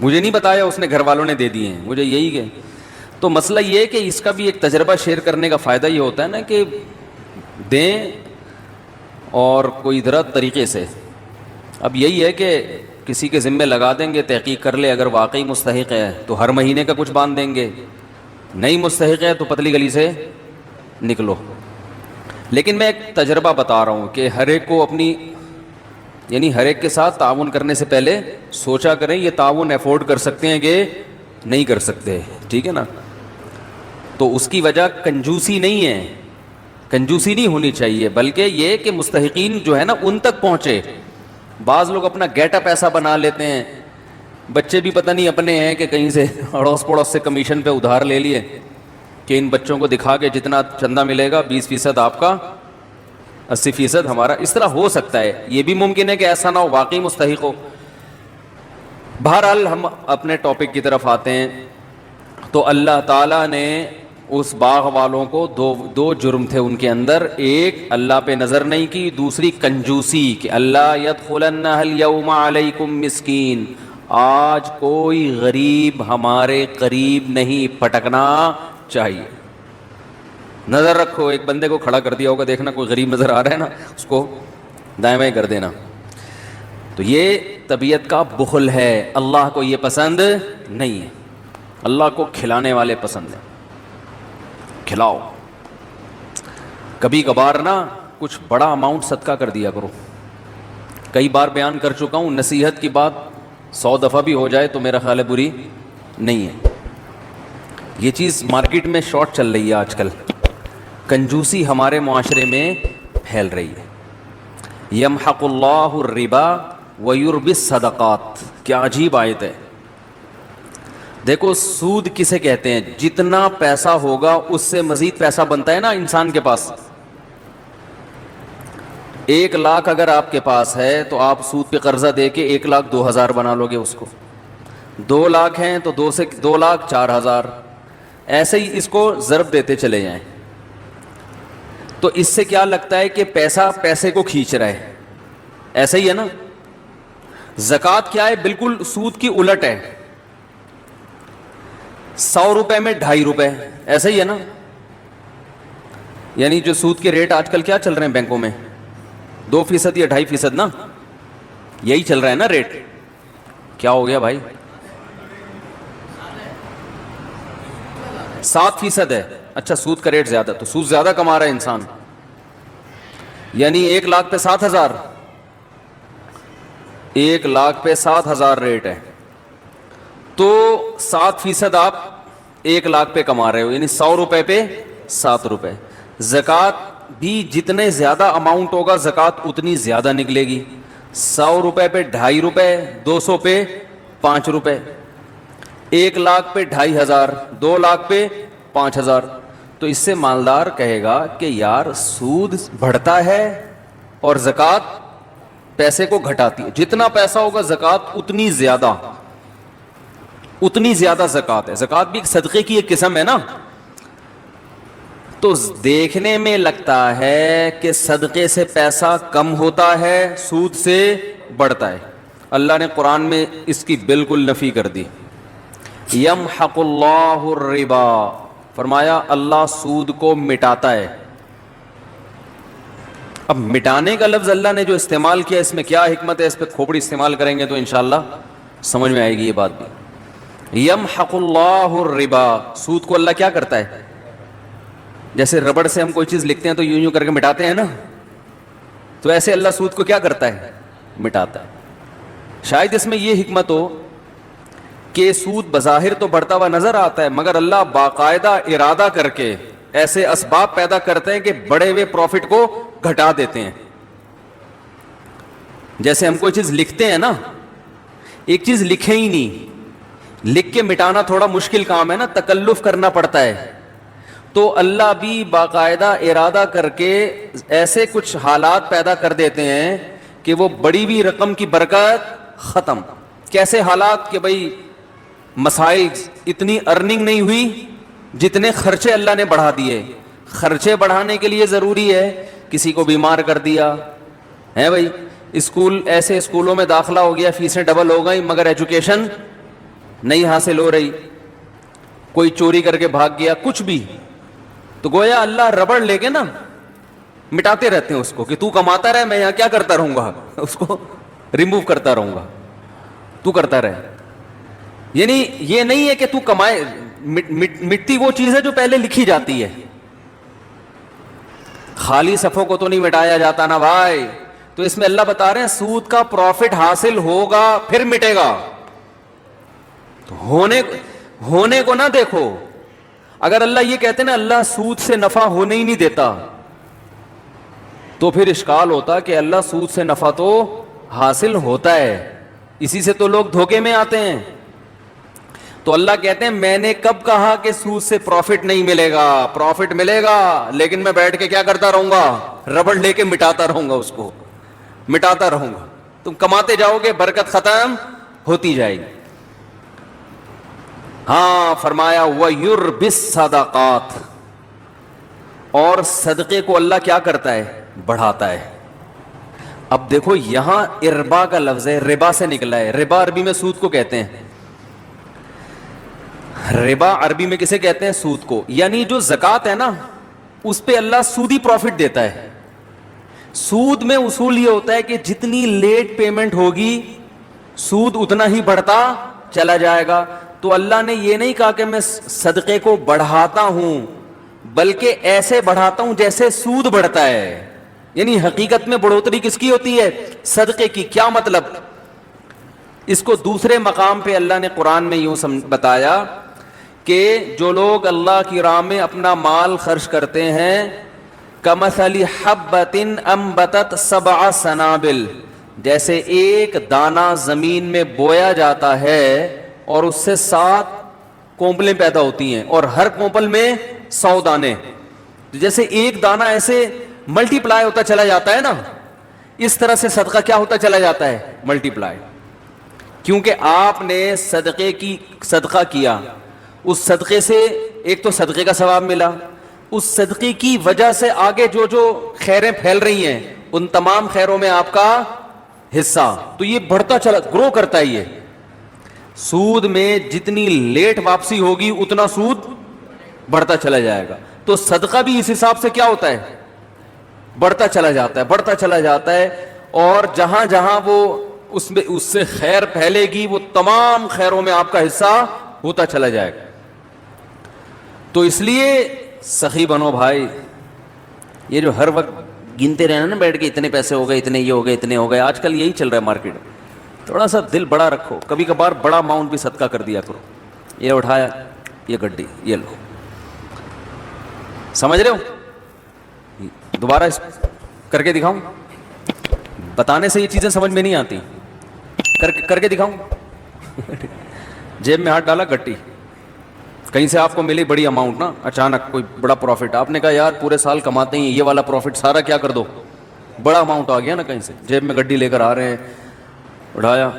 مجھے نہیں بتایا اس نے گھر والوں نے دے دیے ہیں, مجھے یہی کہ. تو مسئلہ یہ ہے کہ اس کا بھی ایک تجربہ شیئر کرنے کا فائدہ یہ ہوتا ہے نا کہ دیں اور کوئی درست طریقے سے. اب یہی ہے کہ کسی کے ذمے لگا دیں گے, تحقیق کر لے, اگر واقعی مستحق ہے تو ہر مہینے کا کچھ باندھ دیں گے, نہیں مستحق ہے تو پتلی گلی سے نکلو. لیکن میں ایک تجربہ بتا رہا ہوں کہ ہر ایک کو اپنی یعنی ہر ایک کے ساتھ تعاون کرنے سے پہلے سوچا کریں یہ تعاون افورڈ کر سکتے ہیں کہ نہیں کر سکتے, ٹھیک ہے نا. تو اس کی وجہ کنجوسی نہیں ہے, کنجوسی نہیں ہونی چاہیے, بلکہ یہ کہ مستحقین جو ہے نا ان تک پہنچے. بعض لوگ اپنا گیٹ اپ ایسا بنا لیتے ہیں, بچے بھی پتہ نہیں اپنے ہیں کہ کہیں سے اڑوس پڑوس سے کمیشن پہ ادھار لے لیے کہ ان بچوں کو دکھا کے جتنا چندہ ملے گا 20% آپ کا 80% ہمارا. اس طرح ہو سکتا ہے, یہ بھی ممکن ہے کہ ایسا نہ ہو, واقعی مستحق ہو. بہرحال ہم اپنے ٹاپک کی طرف آتے ہیں. تو اللہ تعالیٰ نے اس باغ والوں کو دو جرم تھے ان کے اندر, ایک اللہ پہ نظر نہیں کی, دوسری کنجوسی کہ اللہ یدخلنہ اليوم علیکم مسکین, آج کوئی غریب ہمارے قریب نہیں پھٹکنا چاہیے. نظر رکھو, ایک بندے کو کھڑا کر دیا ہوگا, دیکھنا کوئی غریب نظر آ رہا ہے نا, اس کو دائیں بائیں کر دینا. تو یہ طبیعت کا بخل ہے, اللہ کو یہ پسند نہیں ہے. اللہ کو کھلانے والے پسند ہیں, کھلاؤ. کبھی کبھار نا کچھ بڑا اماؤنٹ صدقہ کر دیا کرو. کئی بار بیان کر چکا ہوں, نصیحت کی بات 100 دفعہ بھی ہو جائے تو میرا خیال ہے بری نہیں ہے. یہ چیز مارکیٹ میں شارٹ چل رہی ہے آج کل, کنجوسی ہمارے معاشرے میں پھیل رہی ہے. یمحق اللہ الربا ویربی الصدقات, کیا عجیب آیت ہے. دیکھو سود کسے کہتے ہیں, جتنا پیسہ ہوگا اس سے مزید پیسہ بنتا ہے نا انسان کے پاس. 1 لاکھ اگر آپ کے پاس ہے تو آپ سود پہ قرضہ دے کے 1,02,000 بنا لو گے اس کو. 2 لاکھ ہیں تو 2 سے 2,04,000, ایسے ہی اس کو ضرب دیتے چلے جائیں. تو اس سے کیا لگتا ہے کہ پیسہ پیسے کو کھینچ رہا ہے, ایسا ہی ہے نا. زکوٰۃ کیا ہے, بالکل سود کی الٹ ہے. 100 روپے میں 2.5 روپے, ایسا ہی ہے نا. یعنی جو سود کے ریٹ آج کل کیا چل رہے ہیں بینکوں میں, 2% یا 2.5% نا, یہی چل رہا ہے نا ریٹ. کیا ہو گیا بھائی, 7% ہے. اچھا سود کا ریٹ زیادہ, تو سود زیادہ کما رہا ہے انسان, یعنی 1 لاکھ پہ 7,000, 1 لاکھ پہ 7,000 ریٹ ہے. تو 7% آپ 1 لاکھ پہ کما رہے ہو, یعنی 100 روپے پہ 7 روپے. زکوٰۃ بھی جتنے زیادہ اماؤنٹ ہوگا زکوٰۃ اتنی زیادہ نکلے گی. 100 روپے پہ 2.5 روپے, 200 پہ 5 روپے, 1 لاکھ پہ 2,500, 2 لاکھ پہ 5,000. تو اس سے مالدار کہے گا کہ یار سود بڑھتا ہے اور زکوٰۃ پیسے کو گھٹاتی ہے. جتنا پیسہ ہوگا زکوٰۃ اتنی زیادہ زکوٰۃ ہے. زکوٰۃ بھی ایک صدقے کی ایک قسم ہے نا. تو دیکھنے میں لگتا ہے کہ صدقے سے پیسہ کم ہوتا ہے, سود سے بڑھتا ہے. اللہ نے قرآن میں اس کی بالکل نفی کر دی. یمحق اللہ الربا, فرمایا اللہ سود کو مٹاتا ہے. اب مٹانے کا لفظ اللہ نے جو استعمال کیا اس میں کیا حکمت ہے, اس پہ کھوپڑی استعمال کریں گے تو انشاءاللہ سمجھ میں آئے گی یہ بات بھی. یمحق اللہ الربا, سود کو اللہ کیا کرتا ہے, جیسے ربڑ سے ہم کوئی چیز لکھتے ہیں تو یوں یوں کر کے مٹاتے ہیں نا, تو ایسے اللہ سود کو کیا کرتا ہے, مٹاتا ہے. شاید اس میں یہ حکمت ہو کہ سود بظاہر تو بڑھتا ہوا نظر آتا ہے, مگر اللہ باقاعدہ ارادہ کر کے ایسے اسباب پیدا کرتے ہیں کہ بڑے ہوئے پروفٹ کو گھٹا دیتے ہیں. جیسے ہم کوئی چیز لکھتے ہیں نا, ایک چیز لکھے ہی نہیں, لکھ کے مٹانا تھوڑا مشکل کام ہے نا, تکلف کرنا پڑتا ہے. تو اللہ بھی باقاعدہ ارادہ کر کے ایسے کچھ حالات پیدا کر دیتے ہیں کہ وہ بڑی ہوئی رقم کی برکت ختم. کیسے حالات کہ بھائی مسائل, اتنی ارننگ نہیں ہوئی جتنے خرچے اللہ نے بڑھا دیے. خرچے بڑھانے کے لیے ضروری ہے, کسی کو بیمار کر دیا ہے بھائی, اسکول ایسے اسکولوں میں داخلہ ہو گیا, فیسیں ڈبل ہو گئی مگر ایجوکیشن نہیں حاصل ہو رہی, کوئی چوری کر کے بھاگ گیا, کچھ بھی. تو گویا اللہ ربڑ لے کے نا مٹاتے رہتے ہیں اس کو کہ تو کماتا رہے, میں یہاں کیا کرتا رہوں گا, اس کو ریموو کرتا رہوں گا, تو کرتا رہے. یعنی یہ نہیں ہے کہ تو کمائے, مٹتی وہ چیز ہے جو پہلے لکھی جاتی ہے. خالی صفوں کو تو نہیں مٹایا جاتا نا بھائی. تو اس میں اللہ بتا رہے ہیں سود کا پروفٹ حاصل ہوگا پھر مٹے گا. تو ہونے کو نہ دیکھو. اگر اللہ یہ کہتے نا اللہ سود سے نفع ہونے ہی نہیں دیتا تو پھر اشکال ہوتا کہ اللہ سود سے نفع تو حاصل ہوتا ہے, اسی سے تو لوگ دھوکے میں آتے ہیں. تو اللہ کہتے ہیں میں نے کب کہا کہ سود سے پروفٹ نہیں ملے گا؟ پروفٹ ملے گا لیکن میں بیٹھ کے کیا کرتا رہوں گا؟ ربڑ لے کے مٹاتا رہوں گا, اس کو مٹاتا رہوں گا. تم کماتے جاؤ گے, برکت ختم ہوتی جائے گی. ہاں فرمایا وَيُرْبِ الصَّدَقَاتِ, اور صدقے کو اللہ کیا کرتا ہے؟ بڑھاتا ہے. اب دیکھو یہاں اربا کا لفظ ہے, ربا سے نکلا ہے. ربا عربی میں سود کو کہتے ہیں. ربا عربی میں کسے کہتے ہیں؟ سود کو. یعنی جو زکوٰۃ ہے نا اس پہ اللہ سودی پروفٹ دیتا ہے. سود میں اصول یہ ہوتا ہے کہ جتنی لیٹ پیمنٹ ہوگی سود اتنا ہی بڑھتا چلا جائے گا. تو اللہ نے یہ نہیں کہا کہ میں صدقے کو بڑھاتا ہوں, بلکہ ایسے بڑھاتا ہوں جیسے سود بڑھتا ہے. یعنی حقیقت میں بڑھوتری کس کی ہوتی ہے؟ صدقے کی. کیا مطلب؟ اس کو دوسرے مقام پہ اللہ نے قرآن میں یوں بتایا کہ جو لوگ اللہ کی راہ میں اپنا مال خرچ کرتے ہیں کمثل حبۃ انبتت سبع سنابل, جیسے ایک دانہ زمین میں بویا جاتا ہے اور اس سے 7 کونپلیں پیدا ہوتی ہیں اور ہر کونپل میں 100 دانے. جیسے ایک دانہ ایسے ملٹی پلائی ہوتا چلا جاتا ہے نا, اس طرح سے صدقہ کیا ہوتا چلا جاتا ہے؟ ملٹی پلائی. کیونکہ آپ نے صدقہ کیا, اس صدقے سے ایک تو صدقے کا ثواب ملا, اس صدقے کی وجہ سے آگے جو خیریں پھیل رہی ہیں ان تمام خیروں میں آپ کا حصہ. تو یہ بڑھتا چلا, گرو کرتا ہے. یہ سود میں جتنی لیٹ واپسی ہوگی اتنا سود بڑھتا چلا جائے گا. تو صدقہ بھی اس حساب سے کیا ہوتا ہے؟ بڑھتا چلا جاتا ہے, بڑھتا چلا جاتا ہے. اور جہاں جہاں وہ اس سے خیر پھیلے گی وہ تمام خیروں میں آپ کا حصہ ہوتا چلا جائے گا. تو اس لیے سخی بنو بھائی. یہ جو ہر وقت گنتے رہنا نا بیٹھ کے اتنے پیسے ہو گئے, اتنے یہ ہو گئے, اتنے ہو گئے, آج کل یہی چل رہا ہے مارکیٹ. تھوڑا سا دل بڑا رکھو, کبھی کبھار بڑا اماؤنٹ بھی صدقہ کر دیا کرو. یہ اٹھایا, یہ گڈی, یہ لو. سمجھ رہے ہو؟ دوبارہ کر کے دکھاؤں؟ بتانے سے یہ چیزیں سمجھ میں نہیں آتی, کر کے دکھاؤں. جیب میں ہاتھ ڈالا, گٹی, کہیں سے آپ کو ملی بڑی اماؤنٹ نا, اچانک کوئی بڑا پروفٹ, آپ نے کہا یار پورے سال کماتے ہیں یہ والا پروفٹ سارا کیا کر دو, بڑا اماؤنٹ آ گیا نا کہیں سے. جیب میں گڈی لے کر آ رہے ہیں, اٹھایا,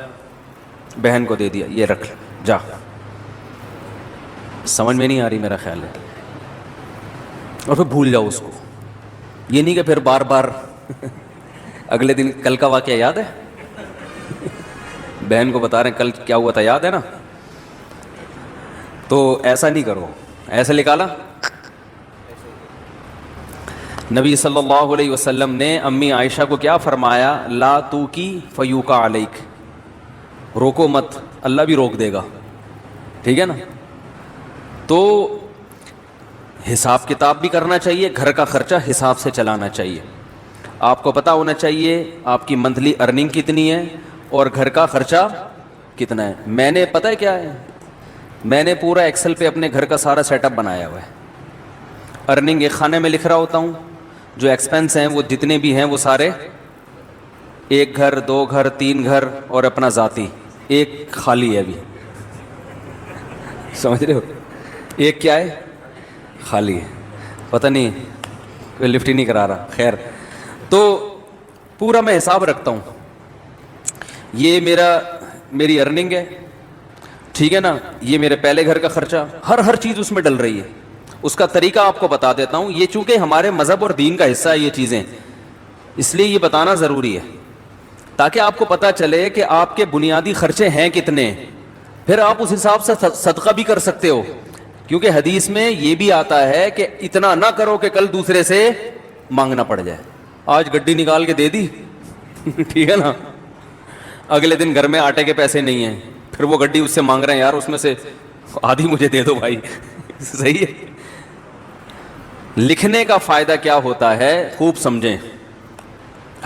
بہن کو دے دیا, یہ رکھ جا. سمجھ میں نہیں آ رہی میرا خیال ہے. اور پھر بھول جاؤ اس کو. یہ نہیں کہ پھر بار بار اگلے دن کل کا واقعہ یاد ہے, بہن کو بتا رہے ہیں کل کیا ہوا تھا, یاد ہے نا. تو ایسا نہیں کرو. ایسے نکالا. نبی صلی اللہ علیہ وسلم نے امی عائشہ کو کیا فرمایا؟ لا تو کی فیوکا علیک, روکو مت, اللہ بھی روک دے گا. ٹھیک ہے نا. تو حساب کتاب بھی کرنا چاہیے, گھر کا خرچہ حساب سے چلانا چاہیے. آپ کو پتہ ہونا چاہیے آپ کی منتھلی ارننگ کتنی ہے اور گھر کا خرچہ کتنا ہے. میں نے پتہ ہے کیا ہے, میں نے پورا ایکسل پہ اپنے گھر کا سارا سیٹ اپ بنایا ہوا ہے. ارننگ ایک خانے میں لکھ رہا ہوتا ہوں, جو ایکسپینس ہیں وہ جتنے بھی ہیں وہ سارے, 1 گھر 2 گھر 3 گھر اور اپنا ذاتی, ایک خالی ہے ابھی. سمجھ رہے ہو؟ ایک کیا ہے؟ خالی ہے. پتہ نہیں کوئی لفٹ ہی نہیں کرا رہا. خیر, تو پورا میں حساب رکھتا ہوں. یہ میری ارننگ ہے, ٹھیک ہے نا. یہ میرے پہلے گھر کا خرچہ, ہر چیز اس میں ڈل رہی ہے. اس کا طریقہ آپ کو بتا دیتا ہوں. یہ چونکہ ہمارے مذہب اور دین کا حصہ ہے یہ چیزیں, اس لیے یہ بتانا ضروری ہے تاکہ آپ کو پتہ چلے کہ آپ کے بنیادی خرچے ہیں کتنے. پھر آپ اس حساب سے صدقہ بھی کر سکتے ہو, کیونکہ حدیث میں یہ بھی آتا ہے کہ اتنا نہ کرو کہ کل دوسرے سے مانگنا پڑ جائے. آج گڈی نکال کے دے دی, ٹھیک ہے نا, اگلے دن گھر میں آٹے کے پیسے نہیں ہیں, پھر وہ گڈی اس سے مانگ رہے ہیں یار اس میں سے آدھی مجھے دے دو بھائی. صحیح ہے. لکھنے کا فائدہ کیا ہوتا ہے خوب سمجھیں.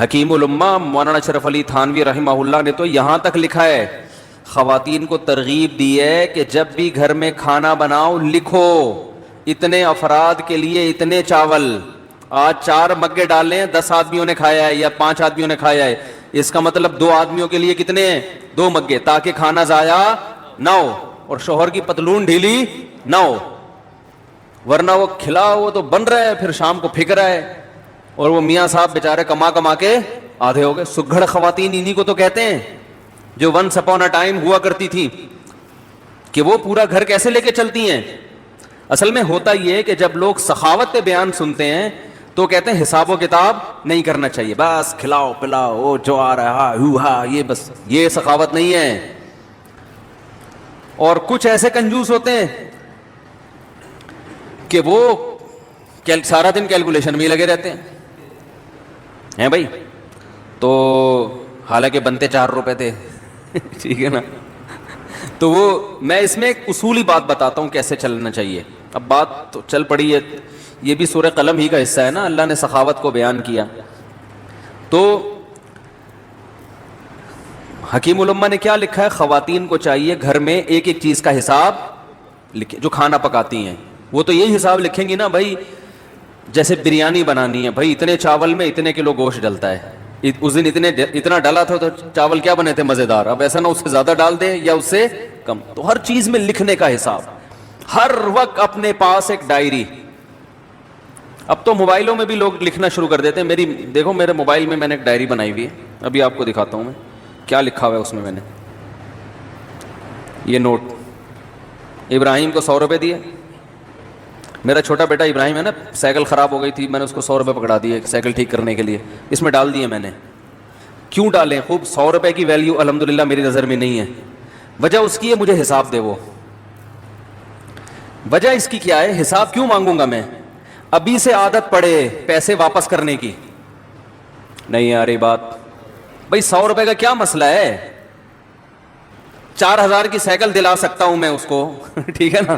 حکیم الامہ مولانا اشرف علی تھانوی رحمہ اللہ نے تو یہاں تک لکھا ہے, خواتین کو ترغیب دی ہے کہ جب بھی گھر میں کھانا بناؤ لکھو اتنے افراد کے لیے اتنے چاول, آج 4 مگے ڈالے ہیں, 10 آدمیوں نے کھایا ہے یا 5 آدمیوں نے کھایا ہے, اس کا مطلب 2 آدمیوں کے لیے کتنے ہیں, 2 مگے, تاکہ کھانا ضائع نہ ہو اور شوہر کی پتلون ڈھیلی نہ ہو, ورنہ وہ کھلا وہ تو بن رہا ہے پھر شام کو پھک رہا ہے اور وہ میاں صاحب بیچارے کما کے آدھے ہو گئے. سگھڑ خواتین انہی کو تو کہتے ہیں جو ونس اپون اے ٹائم ہوا کرتی تھی, کہ وہ پورا گھر کیسے لے کے چلتی ہیں. اصل میں ہوتا یہ ہے کہ جب لوگ سخاوت پہ بیان سنتے ہیں تو کہتے ہیں حساب و کتاب نہیں کرنا چاہیے, بس کھلاؤ پلاؤ جو آ رہا ہے یہ بس, یہ سخاوت نہیں ہے. اور کچھ ایسے کنجوس ہوتے ہیں کہ وہ سارا دن کیلکولیشن میں ہی لگے رہتے ہیں بھائی, تو حالانکہ بنتے 4 روپے تھے ٹھیک ہے نا. تو وہ میں اس میں ایک اصولی بات بتاتا ہوں کیسے چلنا چاہیے. اب بات تو چل پڑی ہے, یہ بھی سورہ قلم ہی کا حصہ ہے نا, اللہ نے سخاوت کو بیان کیا. تو حکیم الامہ نے کیا لکھا ہے, خواتین کو چاہیے گھر میں ایک ایک چیز کا حساب لکھیں. جو کھانا پکاتی ہیں وہ تو یہی حساب لکھیں گی نا بھائی, جیسے بریانی بنانی ہے بھائی اتنے چاول میں اتنے کلو گوشت ڈلتا ہے, اس دن اتنا ڈالا تھا تو چاول کیا بنے تھے مزیدار, اب ایسا نہ اس سے زیادہ ڈال دیں یا اس سے کم. تو ہر چیز میں لکھنے کا حساب, ہر وقت اپنے پاس ایک ڈائری. اب تو موبائلوں میں بھی لوگ لکھنا شروع کر دیتے ہیں. دیکھو میرے موبائل میں نے ایک ڈائری بنائی ہوئی ہے, ابھی آپ کو دکھاتا ہوں میں کیا لکھا ہوا ہے اس میں. نے یہ نوٹ, ابراہیم کو 100 روپے دیے. میرا چھوٹا بیٹا ابراہیم ہے نا, سائیکل خراب ہو گئی تھی, میں نے اس کو 100 روپے پکڑا دیے سائیکل ٹھیک کرنے کے لیے, اس میں ڈال دیے میں نے. کیوں ڈالیں, خوب 100 روپے کی ویلیو الحمدللہ میری نظر میں نہیں ہے. وجہ اس کی ہے مجھے حساب دے, وہ وجہ اس کی کیا ہے, حساب کیوں مانگوں گا میں. ابھی سے عادت پڑے پیسے واپس کرنے کی. نہیں آ رہی بات بھائی, 100 روپے کا کیا مسئلہ ہے, 4000 کی سائیکل دلا سکتا ہوں میں اس کو ٹھیک ہے نا.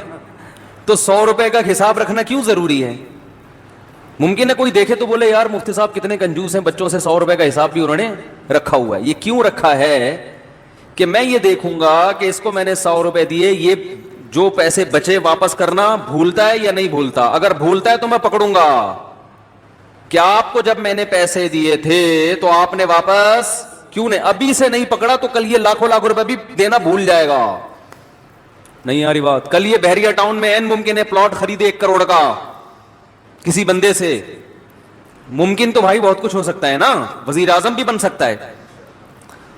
تو 100 روپے کا حساب رکھنا کیوں ضروری ہے. ممکن ہے کوئی دیکھے تو بولے یار مفتی صاحب کتنے کنجوس ہیں, بچوں سے 100 روپے کا حساب بھی انہوں نے رکھا ہوا ہے. یہ کیوں رکھا ہے کہ میں یہ دیکھوں گا کہ اس کو میں نے 100 روپے دیے, یہ جو پیسے بچے واپس کرنا بھولتا ہے یا نہیں بھولتا. اگر بھولتا ہے تو میں پکڑوں گا. کیا آپ کو جب میں نے پیسے دیے تھے تو آپ نے واپس کیوں نہیں, ابھی سے نہیں پکڑا تو کل یہ لاکھوں روپے بھی دینا بھول جائے گا. نہیں آ رہی بات. کل یہ بحریہ ٹاؤن میں ممکن ہے پلاٹ خریدے 1 کروڑ کا کسی بندے سے. ممکن تو بھائی بہت کچھ ہو سکتا ہے نا, وزیر اعظم بھی بن سکتا ہے.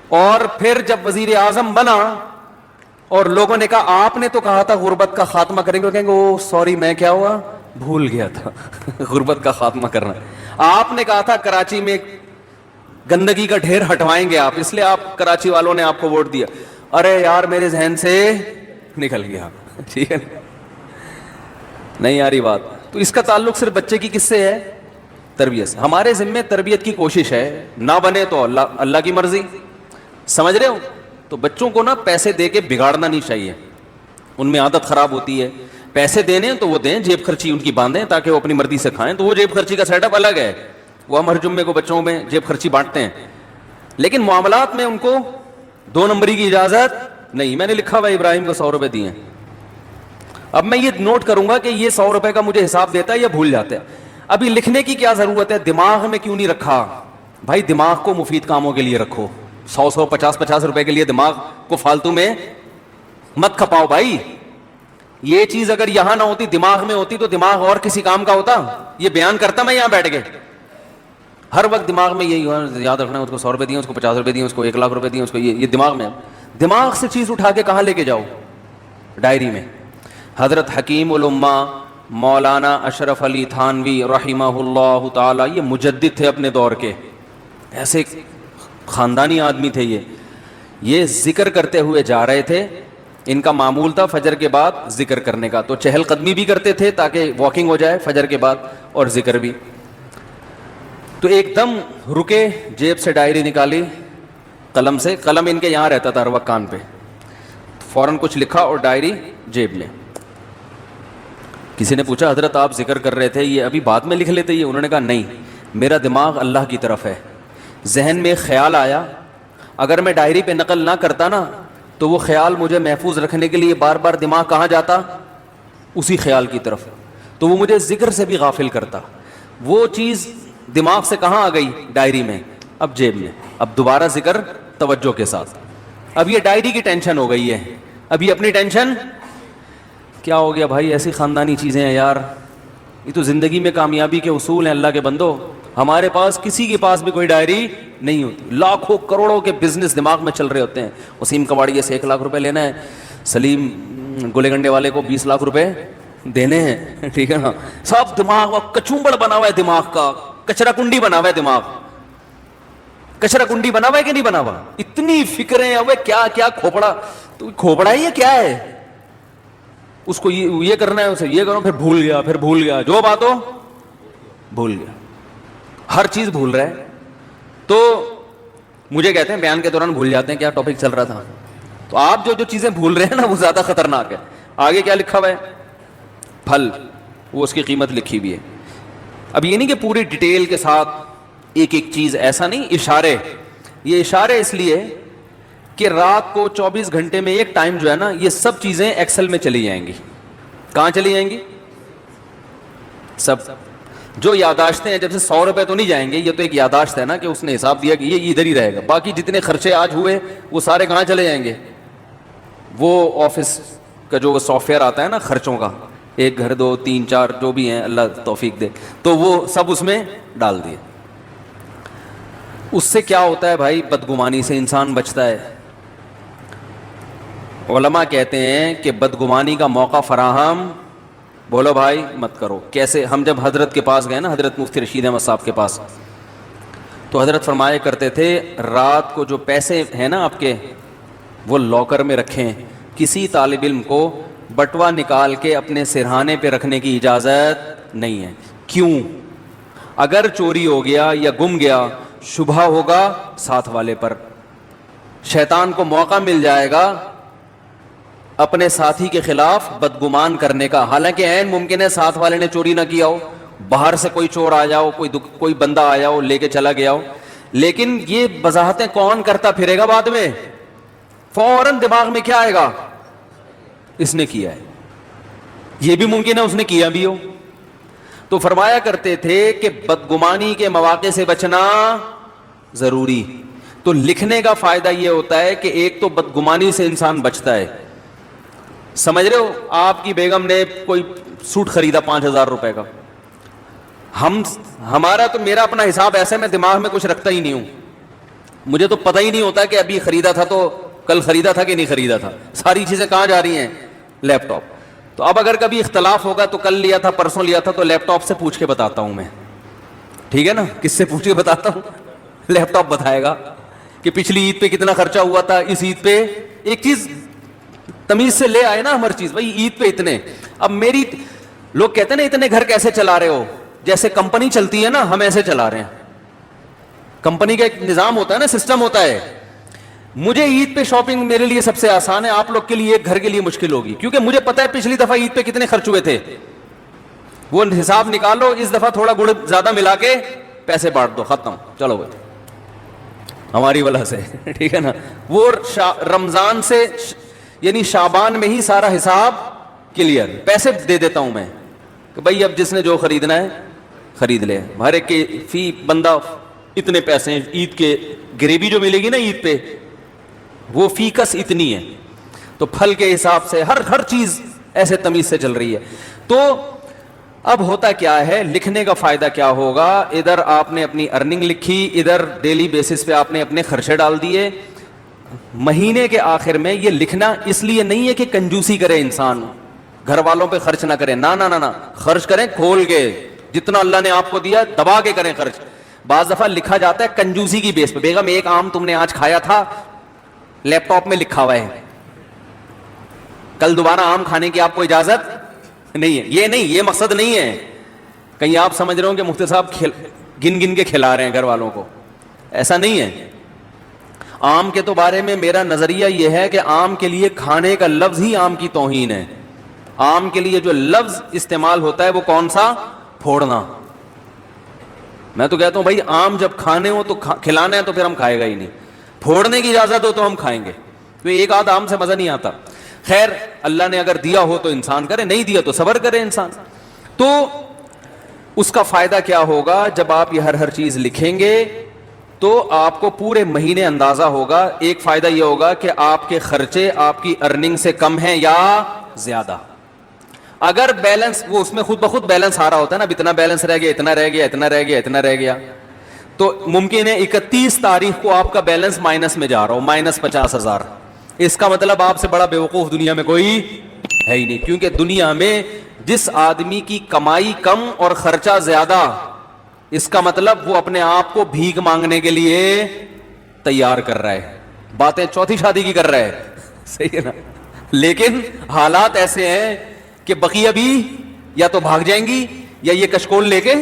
اور پھر جب وزیر اعظم بنا اور لوگوں نے کہا آپ نے تو کہا تھا غربت کا خاتمہ کریں گے, کہیں گے او سوری میں کیا ہوا بھول گیا تھا غربت کا خاتمہ کرنا. آپ نے کہا تھا کراچی میں گندگی کا ڈھیر ہٹوائیں گے آپ, اس لیے آپ کراچی والوں نے آپ کو ووٹ دیا. ارے یار میرے ذہن سے نکل گیا ٹھیک ہے, نہیں آ رہی بات. تو اس کا تعلق صرف بچے کی کس سے ہے, تربیت سے. ہمارے ذمے تربیت کی کوشش ہے, نہ بنے تو اللہ کی مرضی. سمجھ رہے ہو. تو بچوں کو نا پیسے دے کے بگاڑنا نہیں چاہیے, ان میں عادت خراب ہوتی ہے. پیسے دینے تو وہ دیں, جیب خرچی ان کی باندھیں تاکہ وہ اپنی مرضی سے کھائیں, تو وہ جیب خرچی کا سیٹ اپ الگ ہے, وہ ہم ہر جمعے کو بچوں میں جیب خرچی بانٹتے ہیں. لیکن معاملات میں ان کو 2 نمبری کی اجازت نہیں. میں نے لکھا ہوا ابراہیم کو 100 روپے دیے. اب میں یہ نوٹ کروں گا کہ یہ 100 روپے کا مجھے حساب دیتا ہے یا بھول جاتا ہے. ابھی لکھنے کی کیا ضرورت ہے, دماغ میں کیوں نہیں رکھا بھائی. دماغ کو مفید کاموں کے لیے رکھو, 100 50 روپے کے لیے دماغ کو فالتو میں مت کھپاؤ بھائی. یہ چیز اگر یہاں نہ ہوتی, دماغ میں ہوتی, تو دماغ اور کسی کام کا ہوتا. یہ بیان کرتا میں یہاں بیٹھ کے, ہر وقت دماغ میں یہی یاد رکھنا ہے, اس کو 100 روپے دیے, اس کو 50 روپے دیے, اس کو 1 لاکھ روپے دیے, اس کو یہ دماغ میں. دماغ سے چیز اٹھا کے کہاں لے کے جاؤ, ڈائری میں. حضرت حکیم الامہ مولانا اشرف علی تھانوی رحمہ اللہ تعالی, یہ مجدد تھے اپنے دور کے, ایسے خاندانی آدمی تھے. یہ ذکر کرتے ہوئے جا رہے تھے. ان کا معمول تھا فجر کے بعد ذکر کرنے کا, تو چہل قدمی بھی کرتے تھے تاکہ واکنگ ہو جائے فجر کے بعد, اور ذکر بھی. تو ایک دم رکے, جیب سے ڈائری نکالی, قلم سے, قلم ان کے یہاں رہتا تھا ہر وقت کان پہ, فوراً کچھ لکھا اور ڈائری جیب میں. کسی نے پوچھا حضرت آپ ذکر کر رہے تھے یہ ابھی بعد میں لکھ لیتے یہ؟ انہوں نے کہا نہیں، میرا دماغ اللہ کی طرف ہے، ذہن میں خیال آیا، اگر میں ڈائری پہ نقل نہ کرتا نا تو وہ خیال مجھے محفوظ رکھنے کے لیے بار بار دماغ کہاں جاتا؟ اسی خیال کی طرف، تو وہ مجھے ذکر سے بھی غافل کرتا۔ وہ چیز دماغ سے کہاں آ گئی؟ ڈائری میں، اب جیب میں، اب دوبارہ ذکر توجہ کے ساتھ۔ اب یہ ڈائری کی ٹینشن ہو گئی ہے، اب یہ اپنی ٹینشن کیا ہو گیا بھائی؟ ایسی خاندانی چیزیں ہیں یار، یہ تو زندگی میں کامیابی کے اصول ہیں اللہ کے بندو۔ ہمارے پاس کسی کے پاس بھی کوئی ڈائری نہیں ہوتی، لاکھوں کروڑوں کے بزنس دماغ میں چل رہے ہوتے ہیں۔ وسیم کباڑیے سے 1 لاکھ روپے لینا ہے، سلیم گولے گنڈے والے کو 20 لاکھ روپے دینے ہیں، ٹھیک ہے نا؟ سب دماغ کچومبڑ بنا ہوا ہے، دماغ کا کچرا کنڈی بنا ہوا ہے، دماغ کچرا کنڈی بنا ہوا ہے کہ نہیں بنا ہوا؟ اتنی فکریں، اب کیا کیا کھوپڑا، تو کھوپڑا ہی ہے کیا ہے؟ اس کو یہ کرنا ہے، اسے یہ کرو، پھر بھول گیا، پھر بھول گیا، جو بات ہو بھول گیا، ہر چیز بھول رہا ہے۔ تو مجھے کہتے ہیں بیان کے دوران بھول جاتے ہیں کیا ٹاپک چل رہا تھا۔ تو آپ جو چیزیں بھول رہے ہیں نا وہ زیادہ خطرناک ہے۔ آگے کیا لکھا ہوا ہے؟ پھل، وہ اس کی قیمت لکھی ہوئی ہے۔ اب یہ نہیں کہ پوری ڈیٹیل کے ساتھ ایک ایک چیز، ایسا نہیں، اشارے، یہ اشارے اس لیے کہ رات کو 24 گھنٹے میں ایک ٹائم جو ہے نا یہ سب چیزیں ایکسل میں چلی جائیں گی۔ کہاں چلی جائیں گی؟ سب جو یاداشتیں ہیں، جب سے 100 روپے تو نہیں جائیں گے، یہ تو ایک یاداشت ہے نا کہ اس نے حساب دیا کہ یہ ادھر ہی رہے گا، باقی جتنے خرچے آج ہوئے وہ سارے کہاں چلے جائیں گے؟ وہ آفس کا جو سافٹ ویئر آتا ہے نا خرچوں کا، 1 گھر 2 3 4 جو بھی ہیں، اللہ توفیق دے، تو وہ سب اس میں ڈال دیے۔ اس سے کیا ہوتا ہے بھائی؟ بدگمانی سے انسان بچتا ہے۔ علماء کہتے ہیں کہ بدگمانی کا موقع فراہم، بولو بھائی مت کرو۔ کیسے؟ ہم جب حضرت کے پاس گئے نا، حضرت مفتی رشید احمد صاحب کے پاس، تو حضرت فرمایا کرتے تھے رات کو جو پیسے ہیں نا آپ کے، وہ لاکر میں رکھیں، کسی طالب علم کو بٹوا نکال کے اپنے سرہانے پہ رکھنے کی اجازت نہیں ہے۔ کیوں؟ اگر چوری ہو گیا یا گم گیا، شبہ ہوگا ساتھ والے پر، شیطان کو موقع مل جائے گا اپنے ساتھی کے خلاف بدگمان کرنے کا۔ حالانکہ عین ممکن ہے ساتھ والے نے چوری نہ کیا ہو، باہر سے کوئی چور آیا ہو، کوئی بندہ آیا ہو لے کے چلا گیا ہو، لیکن یہ وضاحتیں کون کرتا پھرے گا بعد میں؟ فوراً دماغ میں کیا آئے گا؟ اس نے کیا ہے۔ یہ بھی ممکن ہے اس نے کیا بھی ہو۔ تو فرمایا کرتے تھے کہ بدگمانی کے مواقع سے بچنا ضروری۔ تو لکھنے کا فائدہ یہ ہوتا ہے کہ ایک تو بدگمانی سے انسان بچتا ہے۔ سمجھ رہے ہو؟ آپ کی بیگم نے کوئی سوٹ خریدا 5000 روپے کا، ہمارا تو، میرا اپنا حساب ایسا ہے، میں دماغ میں کچھ رکھتا ہی نہیں ہوں، مجھے تو پتہ ہی نہیں ہوتا کہ ابھی خریدا تھا تو کل خریدا تھا کہ نہیں خریدا تھا، ساری چیزیں کہاں جا رہی ہیں؟ لیپ ٹاپ۔ تو اب اگر کبھی اختلاف ہوگا تو کل لیا تھا پرسوں لیا تھا تو لیپ ٹاپ سے پوچھ کے بتاتا ہوں میں، ٹھیک ہے نا؟ کس سے پوچھ کے بتاتا ہوں؟ لیپ ٹاپ بتائے گا کہ پچھلی عید پہ کتنا خرچہ ہوا تھا، اس عید پہ ایک چیز تمیز سے لے آئے نا ہر چیز، بھائی عید پہ اتنے۔ اب میری، لوگ کہتے ہیں نا اتنے گھر کیسے چلا رہے ہو؟ جیسے کمپنی چلتی ہے نا، ہم ایسے چلا رہے ہیں۔ کمپنی کا ایک نظام ہوتا ہے نا، سسٹم ہوتا ہے۔ مجھے عید پہ شاپنگ میرے لیے سب سے آسان ہے، آپ لوگ کے لیے ایک گھر کے لیے مشکل ہوگی، کیونکہ مجھے پتا ہے پچھلی دفعہ عید پہ کتنے خرچ ہوئے تھے، وہ حساب نکالو، اس دفعہ تھوڑا گڑ زیادہ ملا کے پیسے بانٹ دو، ختم، چلو بھائی ہماری وجہ سے، ٹھیک ہے نا؟ وہ رمضان سے یعنی شعبان میں ہی سارا حساب کلیئر، پیسے دے دیتا ہوں میں کہ بھائی اب جس نے جو خریدنا ہے خرید لے، ہر ایک کے فی بندہ اتنے پیسے ہیں، عید کے گریوی جو ملے گی نا عید پہ وہ فی کس اتنی ہے، تو پھل کے حساب سے ہر چیز ایسے تمیز سے چل رہی ہے۔ تو اب ہوتا کیا ہے، لکھنے کا فائدہ کیا ہوگا؟ ادھر آپ نے اپنی ارننگ لکھی، ادھر ڈیلی بیسس پہ آپ نے اپنے خرچے ڈال دیے۔ مہینے کے آخر میں یہ لکھنا اس لیے نہیں ہے کہ کنجوسی کرے انسان، گھر والوں پہ خرچ نہ کرے، نہ خرچ کریں کھول کے، جتنا اللہ نے آپ کو دیا دبا کے کریں خرچ۔ بعض دفعہ لکھا جاتا ہے کنجوسی کی بیس پہ، بیگم ایک آم تم نے آج کھایا تھا، لیپ ٹاپ میں لکھا ہوا ہے، کل دوبارہ آم کھانے کی آپ کو اجازت نہیں ہے۔ یہ نہیں، یہ مقصد نہیں ہے، کہیں آپ سمجھ رہے ہو کہ مفتی صاحب گن کے کھلا رہے ہیں گھر والوں کو، ایسا نہیں ہے۔ آم کے تو بارے میں میرا نظریہ یہ ہے کہ آم کے لیے کھانے کا لفظ ہی آم کی توہین ہے۔ آم کے لیے جو لفظ استعمال ہوتا ہے وہ کون سا؟ پھوڑنا. میں تو کہتا ہوں بھائی آم جب کھانے ہو تو کھلانا ہے تو پھر ہم کھائے گا ہی نہیں, پھوڑنے کی اجازت ہو تو ہم کھائیں گے, تو ایک آدھ آم سے مزہ نہیں آتا. خیر اللہ نے اگر دیا ہو تو انسان کرے, نہیں دیا تو صبر کرے انسان. تو اس کا فائدہ کیا ہوگا؟ جب آپ یہ ہر چیز لکھیں گے تو آپ کو پورے مہینے اندازہ ہوگا. ایک فائدہ یہ ہوگا کہ آپ کے خرچے آپ کی ارننگ سے کم ہیں یا زیادہ. اگر بیلنس, وہ اس میں خود بخود بیلنس آ رہا ہوتا ہے نا, اب اتنا بیلنس رہ گیا, اتنا رہ گیا, اتنا رہ گیا, اتنا رہ گیا, تو ممکن ہے 31 تاریخ کو آپ کا بیلنس مائنس میں جا رہا ہو, -50,000. اس کا مطلب آپ سے بڑا بیوقوف دنیا میں کوئی ہے ہی نہیں, کیونکہ دنیا میں جس آدمی کی کمائی کم اور خرچہ زیادہ, اس کا مطلب وہ اپنے آپ کو بھیک مانگنے کے لیے تیار کر رہا ہے, باتیں چوتھی شادی کی کر رہا ہے, صحیح ہے نا. لیکن حالات ایسے ہیں کہ بقیہ بھی یا تو بھاگ جائیں گی یا یہ کشکول لے کے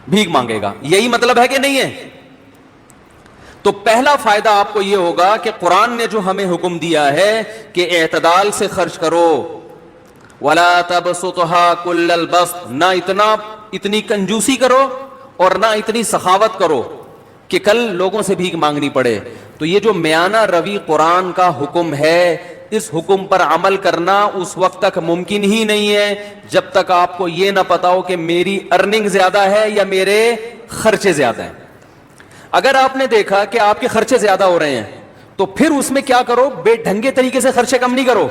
بھیک مانگے گا. یہی مطلب ہے کہ نہیں ہے؟ تو پہلا فائدہ آپ کو یہ ہوگا کہ قرآن نے جو ہمیں حکم دیا ہے کہ اعتدال سے خرچ کرو, وَلَا تَبْسُطْهَا كُلَّ الْبَسْطِ, نہ اتنی کنجوسی کرو اور نہ اتنی سخاوت کرو کہ کل لوگوں سے بھیک مانگنی پڑے. تو یہ جو میانہ روی قرآن کا حکم ہے, اس حکم پر عمل کرنا اس وقت تک ممکن ہی نہیں ہے جب تک آپ کو یہ نہ پتا ہو کہ میری ارننگ زیادہ ہے یا میرے خرچے زیادہ ہیں. اگر آپ نے دیکھا کہ آپ کے خرچے زیادہ ہو رہے ہیں تو پھر اس میں کیا کرو, بے ڈھنگے طریقے سے خرچے کم نہیں کرو.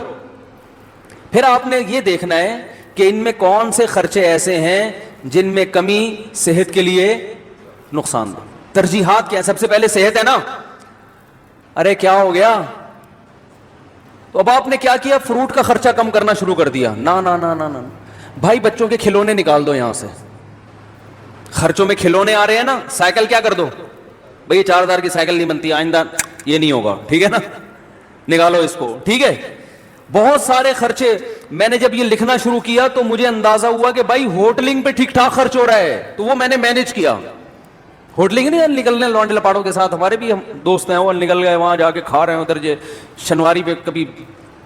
پھر آپ نے یہ دیکھنا ہے کہ ان میں کون سے خرچے ایسے ہیں جن میں کمی صحت کے لیے نقصان دہ. ترجیحات کیا ہے؟ سب سے پہلے صحت ہے نا. ارے کیا ہو گیا؟ تو اب آپ نے کیا کیا, فروٹ کا خرچہ کم کرنا شروع کر دیا. نا نا نا نا نا بھائی, بچوں کے کھلونے نکال دو یہاں سے. خرچوں میں کھلونے آ رہے ہیں نا, سائیکل کیا کر دو بھئی, 4,000 کی سائیکل نہیں بنتی, آئندہ یہ نہیں ہوگا, ٹھیک ہے نا, نکالو اس کو, ٹھیک ہے. بہت سارے خرچے. میں نے جب یہ لکھنا شروع کیا تو مجھے اندازہ ہوا کہ بھائی ہوٹلنگ پہ ٹھیک ٹھاک خرچ ہو رہا ہے, تو وہ میں نے مینج کیا. ہوٹلنگ نہیں نکلنے لونڈے لپاڑوں کے ساتھ, ہمارے بھی ہم دوست ہیں, وہ نکل گئے وہاں جا کے کھا رہے ہیں ادھر جو شنواری پہ, کبھی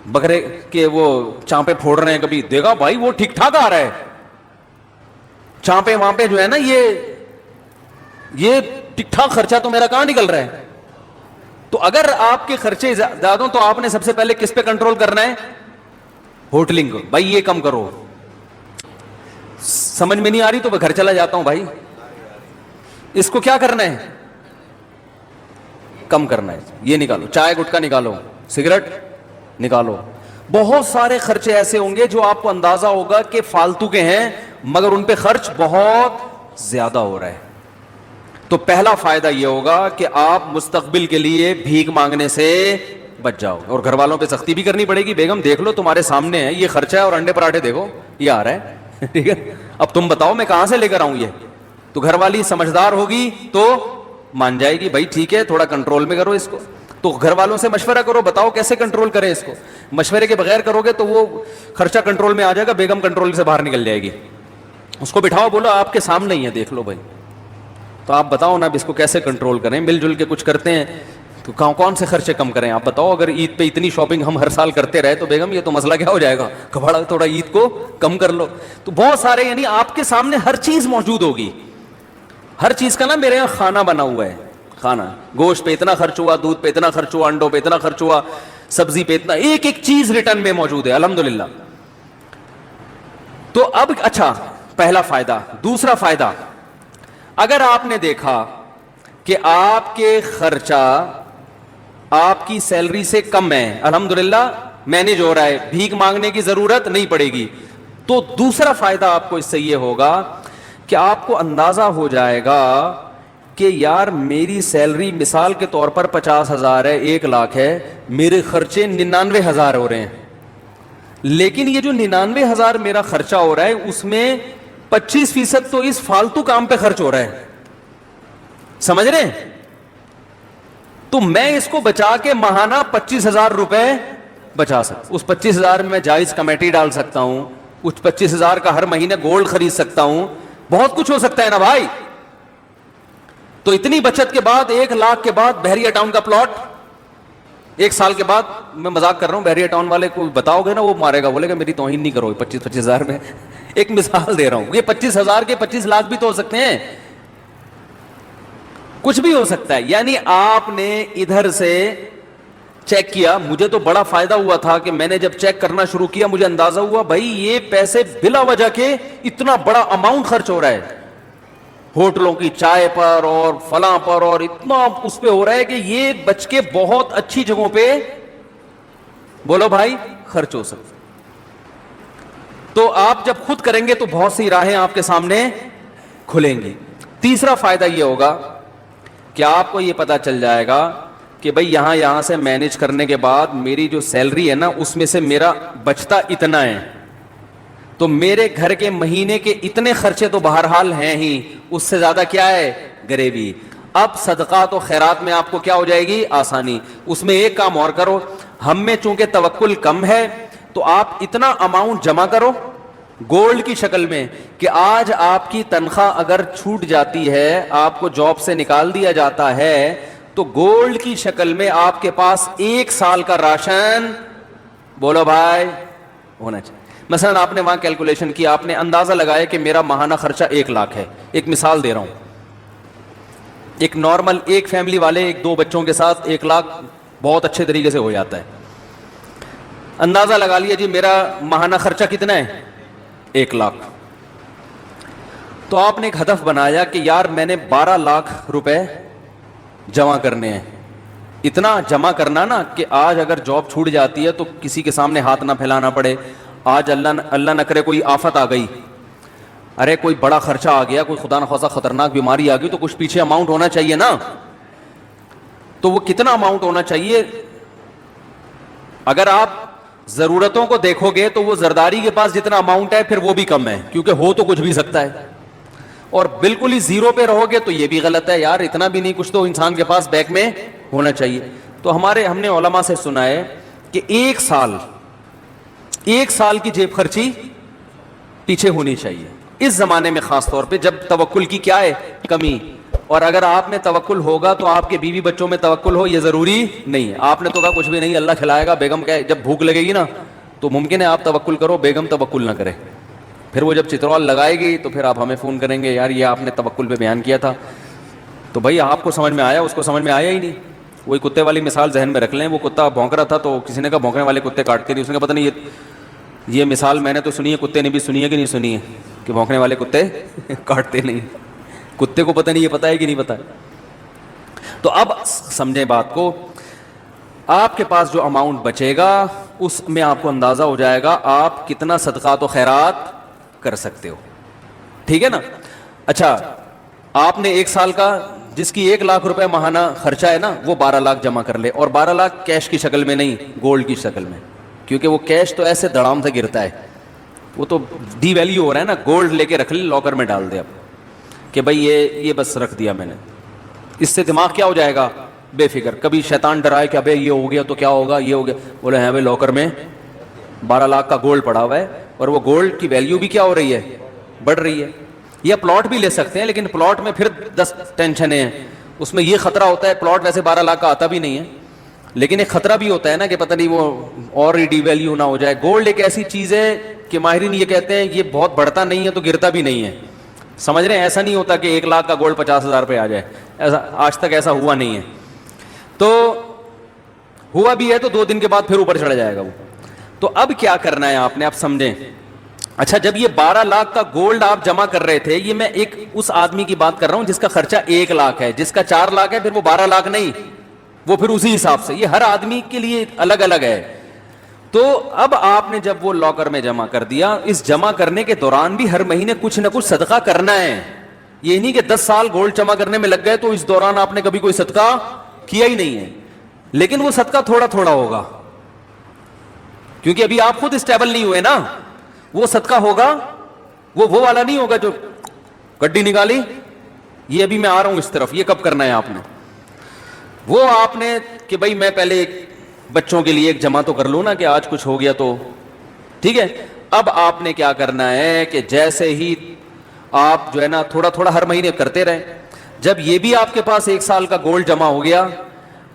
بکرے کے وہ چانپے پھوڑ رہے ہیں, کبھی دیکھا بھائی وہ ٹھیک ٹھاک آ رہا ہے. چانپے وہاں پہ جو ہے نا, یہ ٹھیک ٹھاک خرچہ تو میرا کہاں نکل رہا ہے. تو اگر آپ کے خرچے زیادہ ہوں تو آپ نے سب سے پہلے کس پہ کنٹرول کرنا ہے؟ ہوٹلنگ. بھائی یہ کم کرو. سمجھ میں نہیں آ رہی تو میں گھر چلا جاتا ہوں بھائی. اس کو کیا کرنا ہے؟ کم کرنا ہے. یہ نکالو, چائے گٹکا نکالو, سگریٹ نکالو. بہت سارے خرچے ایسے ہوں گے جو آپ کو اندازہ ہوگا کہ فالتو کے ہیں مگر ان پہ خرچ بہت زیادہ ہو رہا ہے. تو پہلا فائدہ یہ ہوگا کہ آپ مستقبل کے لیے بھیک مانگنے سے بچ جاؤ. اور گھر والوں پہ سختی بھی کرنی پڑے گی. بیگم دیکھ لو تمہارے سامنے ہے, یہ خرچہ ہے, اور انڈے پراٹھے دیکھو یہ آ رہا ہے, ٹھیک ہے, اب تم بتاؤ میں کہاں سے لے کر آؤں یہ. تو گھر والی سمجھدار ہوگی تو مان جائے گی, بھائی ٹھیک ہے تھوڑا کنٹرول میں کرو اس کو. تو گھر والوں سے مشورہ کرو, بتاؤ کیسے کنٹرول کریں اس کو. مشورے کے بغیر کرو گے تو وہ خرچہ کنٹرول میں آ جائے گا, بیگم کنٹرول سے باہر نکل جائے گی. اس کو بٹھاؤ, بولو آپ کے سامنے ہی ہے, دیکھ لو بھائی, تو آپ بتاؤ نا اب اس کو کیسے کنٹرول کریں. مل جل کے کچھ کرتے ہیں تو کون سے خرچے کم کریں آپ بتاؤ. اگر عید پہ اتنی شاپنگ ہم ہر سال کرتے رہے تو بیگم یہ تو مسئلہ کیا ہو جائے گا, کباڑا تھوڑا عید کو کم کر لو. تو بہت سارے, یعنی آپ کے سامنے ہر چیز موجود ہوگی. ہر چیز کا نا میرے یہاں کھانا بنا ہوا ہے. کھانا, گوشت پہ اتنا خرچ ہوا, دودھ پہ اتنا خرچ ہوا, انڈوں پہ اتنا خرچ ہوا, سبزی پہ اتنا, ایک ایک چیز ریٹرن میں موجود ہے الحمدللہ. تو اب اچھا, پہلا فائدہ. دوسرا فائدہ, اگر آپ نے دیکھا کہ آپ کے خرچہ آپ کی سیلری سے کم ہے, الحمدللہ مینیج ہو رہا ہے, بھیک مانگنے کی ضرورت نہیں پڑے گی, تو دوسرا فائدہ آپ کو اس سے یہ ہوگا کہ آپ کو اندازہ ہو جائے گا کہ یار میری سیلری مثال کے طور پر 50,000 ہے, 1,00,000 ہے, میرے خرچے 99,000 ہو رہے ہیں. لیکن یہ جو 99,000 میرا خرچہ ہو رہا ہے اس میں 25% تو اس فالتو کام پہ خرچ ہو رہا ہے. سمجھ رہے ہیں؟ تو میں اس کو بچا کے ماہانہ 25,000 روپے بچا سکتا. اس 25,000 میں میں جائز کمیٹی ڈال سکتا ہوں, اس 25,000 کا ہر مہینے گولڈ خرید سکتا ہوں, بہت کچھ ہو سکتا ہے نا بھائی. تو اتنی بچت کے بعد 1,00,000 کے بعد بحریہ ٹاؤن کا پلاٹ ایک سال کے بعد, میں مذاق کر رہا ہوں, بیریا ٹاؤن والے کو بتاؤ گے نا وہ مارے گا, بولے گا میری توہین نہیں کرو 25,000 میں. ایک مثال دے رہا ہوں, یہ 25,000 کے 25 لاکھ بھی تو ہو سکتے ہیں, کچھ بھی ہو سکتا ہے. یعنی آپ نے ادھر سے چیک کیا, مجھے تو بڑا فائدہ ہوا تھا کہ میں نے جب چیک کرنا شروع کیا مجھے اندازہ ہوا بھائی یہ پیسے بلا وجہ کے اتنا بڑا اماؤنٹ خرچ ہو رہا ہے, ہوٹلوں کی چائے پر اور فلاں پر, اور اتنا اس پہ ہو رہا ہے کہ یہ بچ کے بہت اچھی جگہوں پہ بولو بھائی خرچ ہو سکتا. تو آپ جب خود کریں گے تو بہت سی راہیں آپ کے سامنے کھلیں گی. تیسرا فائدہ یہ ہوگا کہ آپ کو یہ پتا چل جائے گا کہ بھئی یہاں سے مینج کرنے کے بعد میری جو سیلری ہے نا اس میں سے میرا بچتا اتنا ہے, تو میرے گھر کے مہینے کے اتنے خرچے تو بہرحال ہیں ہی, اس سے زیادہ کیا ہے گریوی. اب صدقات و خیرات میں آپ کو کیا ہو جائے گی آسانی. اس میں ایک کام اور کرو, ہم میں چونکہ توکل کم ہے تو آپ اتنا اماؤنٹ جمع کرو گولڈ کی شکل میں کہ آج آپ کی تنخواہ اگر چھوٹ جاتی ہے, آپ کو جاب سے نکال دیا جاتا ہے, تو گولڈ کی شکل میں آپ کے پاس 1 سال کا راشن بولو بھائی ہونا چاہیے. مثلا آپ نے وہاں کیلکولیشن کی, آپ نے اندازہ لگایا کہ میرا ماہانہ خرچہ 1 لاکھ ہے. ایک مثال دے رہا ہوں, ایک نارمل ایک فیملی والے 1-2 بچوں کے ساتھ 1 لاکھ بہت اچھے طریقے سے ہو جاتا ہے. اندازہ لگا لیا جی میرا ماہانہ خرچہ کتنا ہے 1 لاکھ. تو آپ نے ایک ہدف بنایا کہ یار میں نے 12 لاکھ روپے جمع کرنے ہیں. اتنا جمع کرنا نا کہ آج اگر جاب چھوٹ جاتی ہے تو کسی کے سامنے ہاتھ نہ پھیلانا پڑے. آج اللہ نہ کرے کوئی آفت آ گئی, ارے کوئی بڑا خرچہ آ گیا, کوئی خدا نخواستہ خطرناک بیماری آ گئی, تو کچھ پیچھے اماؤنٹ ہونا چاہیے نا. تو وہ کتنا اماؤنٹ ہونا چاہیے؟ اگر آپ ضرورتوں کو دیکھو گے تو وہ زرداری کے پاس جتنا اماؤنٹ ہے پھر وہ بھی کم ہے, کیونکہ ہو تو کچھ بھی سکتا ہے. اور بالکل ہی زیرو پہ رہو گے تو یہ بھی غلط ہے, یار اتنا بھی نہیں, کچھ تو انسان کے پاس بینک میں ہونا چاہیے. تو ہم نے علماء سے سنا ہے کہ 1 سال کی جیب خرچی پیچھے ہونی چاہیے اس زمانے میں, خاص طور پہ جب توکل کی کیا ہے کمی. اور اگر آپ میں توکل ہوگا تو آپ کے بیوی بچوں میں توکل ہو یہ ضروری نہیں ہے. آپ نے تو کہا کچھ بھی نہیں, اللہ کھلائے گا, بیگم کہ جب بھوک لگے گی نا تو ممکن ہے آپ توکل کرو, بیگم توکل نہ کرے. پھر وہ جب چترال لگائے گی تو پھر آپ ہمیں فون کریں گے, یار یہ آپ نے توکل پہ بیان کیا تھا. تو بھائی آپ کو سمجھ میں آیا, اس کو سمجھ میں آیا ہی نہیں. وہی کتے والی مثال ذہن میں رکھ لیں, وہ کتا بھونک رہا تھا تو کسی نے کہا بھونکنے والے کتے کاٹتے نہیں. اس نے کہا پتہ نہیں یہ مثال میں نے تو سنی ہے, کتے نے بھی سنی ہے کہ نہیں سنی ہے کہ بھونکنے والے کتے کاٹتے نہیں. کتے کو پتہ نہیں, یہ پتہ ہے کہ نہیں پتہ ہے. تو اب سمجھیں بات کو, آپ کے پاس جو اماؤنٹ بچے گا اس میں آپ کو اندازہ ہو جائے گا آپ کتنا صدقات و خیرات کر سکتے ہو. ٹھیک ہے نا. اچھا, آپ نے 1 سال کا جس کی 1 لاکھ روپے ماہانہ خرچہ ہے نا وہ 12 لاکھ جمع کر لے, اور 12 لاکھ کیش کی شکل میں نہیں, گولڈ کی شکل میں, کیونکہ وہ کیش تو ایسے دڑام سے گرتا ہے, وہ تو ڈی ویلیو ہو رہا ہے نا. گولڈ لے کے رکھ لے, لاکر میں ڈال دے اب کہ بھائی یہ بس رکھ دیا میں نے. اس سے دماغ کیا ہو جائے گا بے فکر. کبھی شیطان ڈرائے کہ ابے یہ ہو گیا تو کیا ہوگا, یہ ہو گیا, بولے ہیں بھائی لاکر میں 12 لاکھ کا گولڈ پڑا ہوا ہے, اور وہ گولڈ کی ویلیو بھی کیا ہو رہی ہے, بڑھ رہی ہے. یا پلاٹ بھی لے سکتے ہیں, لیکن پلاٹ میں پھر 10 ٹینشنیں ہیں. اس میں یہ خطرہ ہوتا ہے, پلاٹ ویسے 12 لاکھ کا آتا بھی نہیں ہے, لیکن ایک خطرہ بھی ہوتا ہے نا کہ پتہ نہیں وہ اور ڈی ویلیو نہ ہو جائے. گولڈ ایک ایسی چیز ہے کہ ماہرین یہ کہتے ہیں یہ بہت بڑھتا نہیں ہے تو گرتا بھی نہیں ہے. سمجھ رہے ہیں, ایسا نہیں ہوتا کہ 1 لاکھ کا گولڈ 50,000 پہ آ جائے, ایسا آج تک ایسا ہوا نہیں ہے. تو ہوا بھی ہے تو 2 دن کے بعد پھر اوپر چڑھ جائے گا وہ. تو اب کیا کرنا ہے آپ نے, آپ سمجھیں. اچھا, جب یہ 12 لاکھ کا گولڈ آپ جمع کر رہے تھے, یہ میں ایک اس آدمی کی بات کر رہا ہوں جس کا خرچہ 1 لاکھ ہے, جس کا 4 لاکھ ہے پھر وہ 12 لاکھ نہیں, وہ پھر اسی حساب سے. یہ ہر آدمی کے لیے الگ الگ ہے. تو اب آپ نے جب وہ لاکر میں جمع کر دیا, اس جمع کرنے کے دوران بھی ہر مہینے کچھ نہ کچھ صدقہ کرنا ہے. یہ نہیں کہ 10 سال گولڈ جمع کرنے میں لگ گئے تو اس دوران آپ نے کبھی کوئی صدقہ کیا ہی نہیں ہے. لیکن وہ صدقہ تھوڑا تھوڑا ہوگا, کیونکہ ابھی آپ خود اسٹیبل نہیں ہوئے نا. وہ صدقہ ہوگا وہ والا نہیں ہوگا جو گڈی نکالی, یہ ابھی میں آ رہا ہوں اس طرف, یہ کب کرنا ہے آپ نے. وہ آپ نے کہ بھائی میں پہلے بچوں کے لیے ایک جمع تو کر لوں نا کہ آج کچھ ہو گیا تو ٹھیک ہے. اب آپ نے کیا کرنا ہے کہ جیسے ہی آپ جو ہے نا تھوڑا تھوڑا ہر مہینے کرتے رہیں, جب یہ بھی آپ کے پاس 1 سال کا گولڈ جمع ہو گیا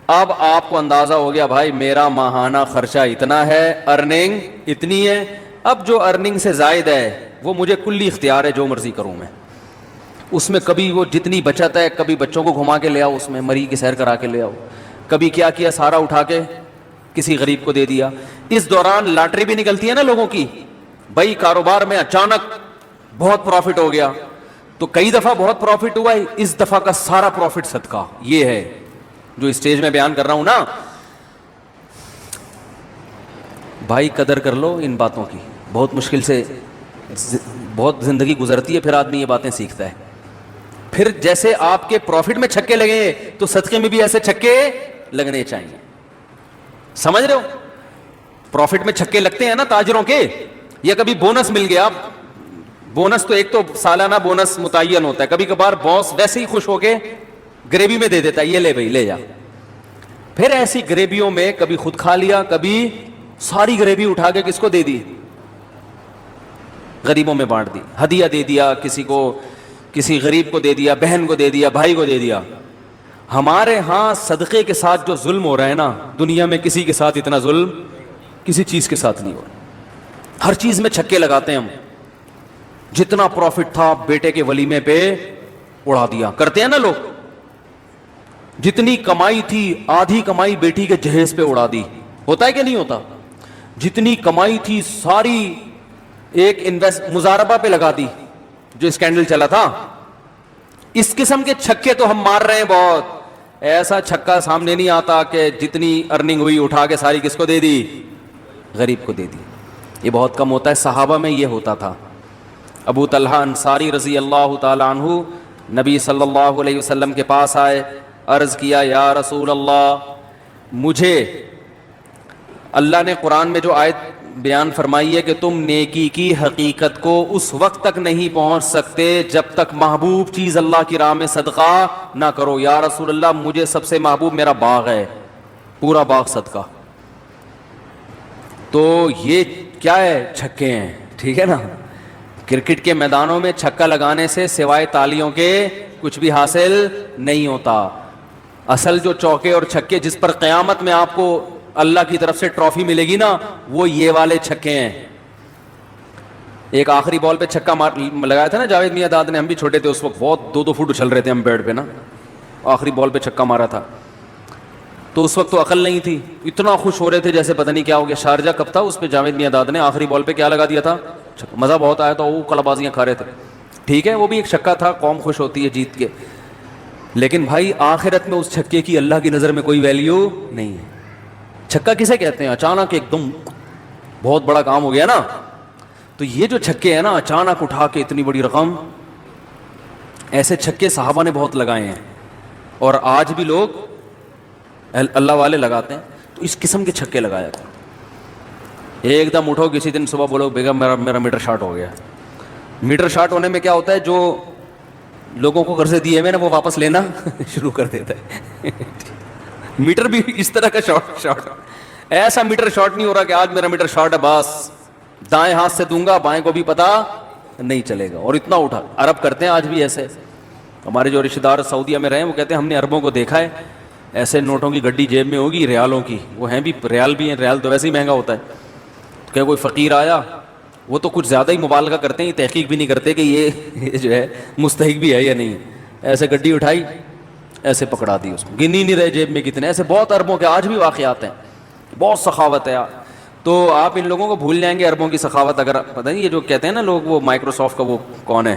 اب آپ کو اندازہ ہو گیا بھائی میرا ماہانہ خرچہ اتنا ہے، ارننگ اتنی ہے، اب جو ارننگ سے زائد ہے وہ مجھے کلی اختیار ہے، جو مرضی کروں میں اس میں. کبھی وہ جتنی بچت ہے کبھی بچوں کو گھما کے لے آؤ، اس میں مری کی سیر کرا کے لے آؤ، کبھی کیا کیا سارا اٹھا کے کسی غریب کو دے دیا. اس دوران لاٹری بھی نکلتی ہے نا لوگوں کی، بھائی کاروبار میں اچانک بہت پروفٹ ہو گیا، تو کئی دفعہ بہت پروفٹ ہوا ہے، اس دفعہ کا سارا پروفٹ صدقہ. یہ ہے جو اسٹیج میں بیان کر رہا ہوں نا. بھائی قدر کر لو ان باتوں کی، بہت مشکل سے بہت زندگی گزرتی ہے، پھر آدمی یہ باتیں سیکھتا ہے. پھر جیسے آپ کے پروفٹ میں چھکے لگے تو صدقے میں بھی ایسے چھکے لگنے چاہیے. سمجھ رہے ہو؟ پروفٹ میں چھکے لگتے ہیں نا تاجروں کے، یا کبھی بونس مل گیا. بونس تو ایک تو سالانہ بونس متعین ہوتا ہے، کبھی کبھار باس ویسے ہی خوش ہو کے گریوی میں دے دیتا ہے، یہ لے بھائی لے جا. پھر ایسی گریویوں میں کبھی خود کھا لیا، کبھی ساری گریوی اٹھا کے کس کو دے دی؟ غریبوں میں بانٹ دی، ہدیہ دے دیا کسی کو، کسی غریب کو دے دیا، بہن کو دے دیا، بھائی کو دے دیا. ہمارے ہاں صدقے کے ساتھ جو ظلم ہو رہا ہے نا، دنیا میں کسی کے ساتھ اتنا ظلم کسی چیز کے ساتھ نہیں ہو رہا. ہر چیز میں چھکے لگاتے ہیں ہم. جتنا پروفٹ تھا بیٹے کے ولیمے پہ اڑا دیا، کرتے ہیں نا لوگ. جتنی کمائی تھی آدھی کمائی بیٹی کے جہیز پہ اڑا دی. ہوتا ہے کہ نہیں ہوتا؟ جتنی کمائی تھی ساری ایک مزاربہ پہ لگا دی، جو اسکینڈل چلا تھا. اس قسم کے چھکے تو ہم مار رہے ہیں بہت. ایسا چھکا سامنے نہیں آتا کہ جتنی ارننگ ہوئی اٹھا کے ساری کس کو دے دی؟ غریب کو دے دی. یہ بہت کم ہوتا ہے. صحابہ میں یہ ہوتا تھا. ابو طلحہ انصاری رضی اللہ تعالی عنہ نبی صلی اللہ علیہ وسلم کے پاس آئے، عرض کیا یا رسول اللہ، مجھے اللہ نے قرآن میں جو آیت بیان فرمائی ہے کہ تم نیکی کی حقیقت کو اس وقت تک نہیں پہنچ سکتے جب تک محبوب چیز اللہ کی راہ میں صدقہ نہ کرو. یا رسول اللہ مجھے سب سے محبوب میرا باغ ہے، پورا باغ صدقہ. تو یہ کیا ہے؟ چھکے ہیں. ٹھیک ہے نا؟ کرکٹ کے میدانوں میں چھکا لگانے سے سوائے تالیوں کے کچھ بھی حاصل نہیں ہوتا. اصل جو چوکے اور چھکے جس پر قیامت میں آپ کو اللہ کی طرف سے ٹرافی ملے گی نا، وہ یہ والے چھکے ہیں. ایک آخری بال پہ چھکا لگایا تھا نا جاوید میاں داد نے، ہم بھی چھوٹے تھے اس وقت، بہت 2-2 فٹ اچھل رہے تھے ہم بیڈ پہ نا. آخری بال پہ چھکا مارا تھا تو اس وقت تو عقل نہیں تھی، اتنا خوش ہو رہے تھے جیسے پتہ نہیں کیا ہو گیا. شارجہ کب تھا، اس پہ جاوید میاں داد نے آخری بال پہ کیا لگا دیا تھا؟ مزہ بہت آیا تھا، وہ کلابازیاں کھا رہے تھے. ٹھیک ہے، وہ بھی ایک چھکا تھا، قوم خوش ہوتی ہے جیت کے. لیکن بھائی آخرت میں اس چھکے کی اللہ کی نظر میں کوئی ویلیو نہیں ہے. چھکا کسے کہتے ہیں؟ اچانک ایک دم بہت بڑا کام ہو گیا نا. تو یہ جو چھکے ہیں نا، اچانک اٹھا کے اتنی بڑی رقم، ایسے چھکے صحابہ نے بہت لگائے ہیں اور آج بھی لوگ اللہ والے لگاتے ہیں. تو اس قسم کے چھکے لگایا تھا. ایک دم اٹھو کسی دن صبح بولو بیگم میرا میٹر شارٹ ہو گیا. میٹر شارٹ ہونے میں کیا ہوتا ہے، جو لوگوں کو قرضے دیے ہوئے نا وہ واپس لینا شروع کر دیتا ہے. میٹر بھی اس طرح کا شارٹ. ایسا میٹر شارٹ نہیں ہو رہا کہ آج میرا میٹر شارٹ ہے بس دائیں ہاتھ سے دوں گا بائیں کو بھی پتا نہیں چلے گا. اور اتنا اٹھا. عرب کرتے ہیں آج بھی ایسے. ہمارے جو رشتے دار سعودیہ میں رہے ہیں وہ کہتے ہیں ہم نے عربوں کو دیکھا ہے ایسے نوٹوں کی گڈی جیب میں ہوگی ریالوں کی، وہ ہیں بھی ریال بھی ہیں، ریال تو ویسے ہی مہنگا ہوتا ہے. کہ کوئی فقیر آیا، وہ تو کچھ زیادہ ہی مبالغہ کرتے ہیں، تحقیق بھی نہیں کرتے کہ یہ جو ہے مستحق بھی ہے یا نہیں. ایسے گڈی اٹھائی، ایسے پکڑا دی، اس کو گنی نہیں رہے جیب میں کتنے. ایسے بہت عربوں کے آج بھی واقعات ہیں. بہت سخاوت ہے. تو آپ ان لوگوں کو بھول جائیں گے عربوں کی سخاوت. اگر پتہ نہیں یہ جو کہتے ہیں نا لوگ، وہ مائکروسافٹ کا وہ کون ہے،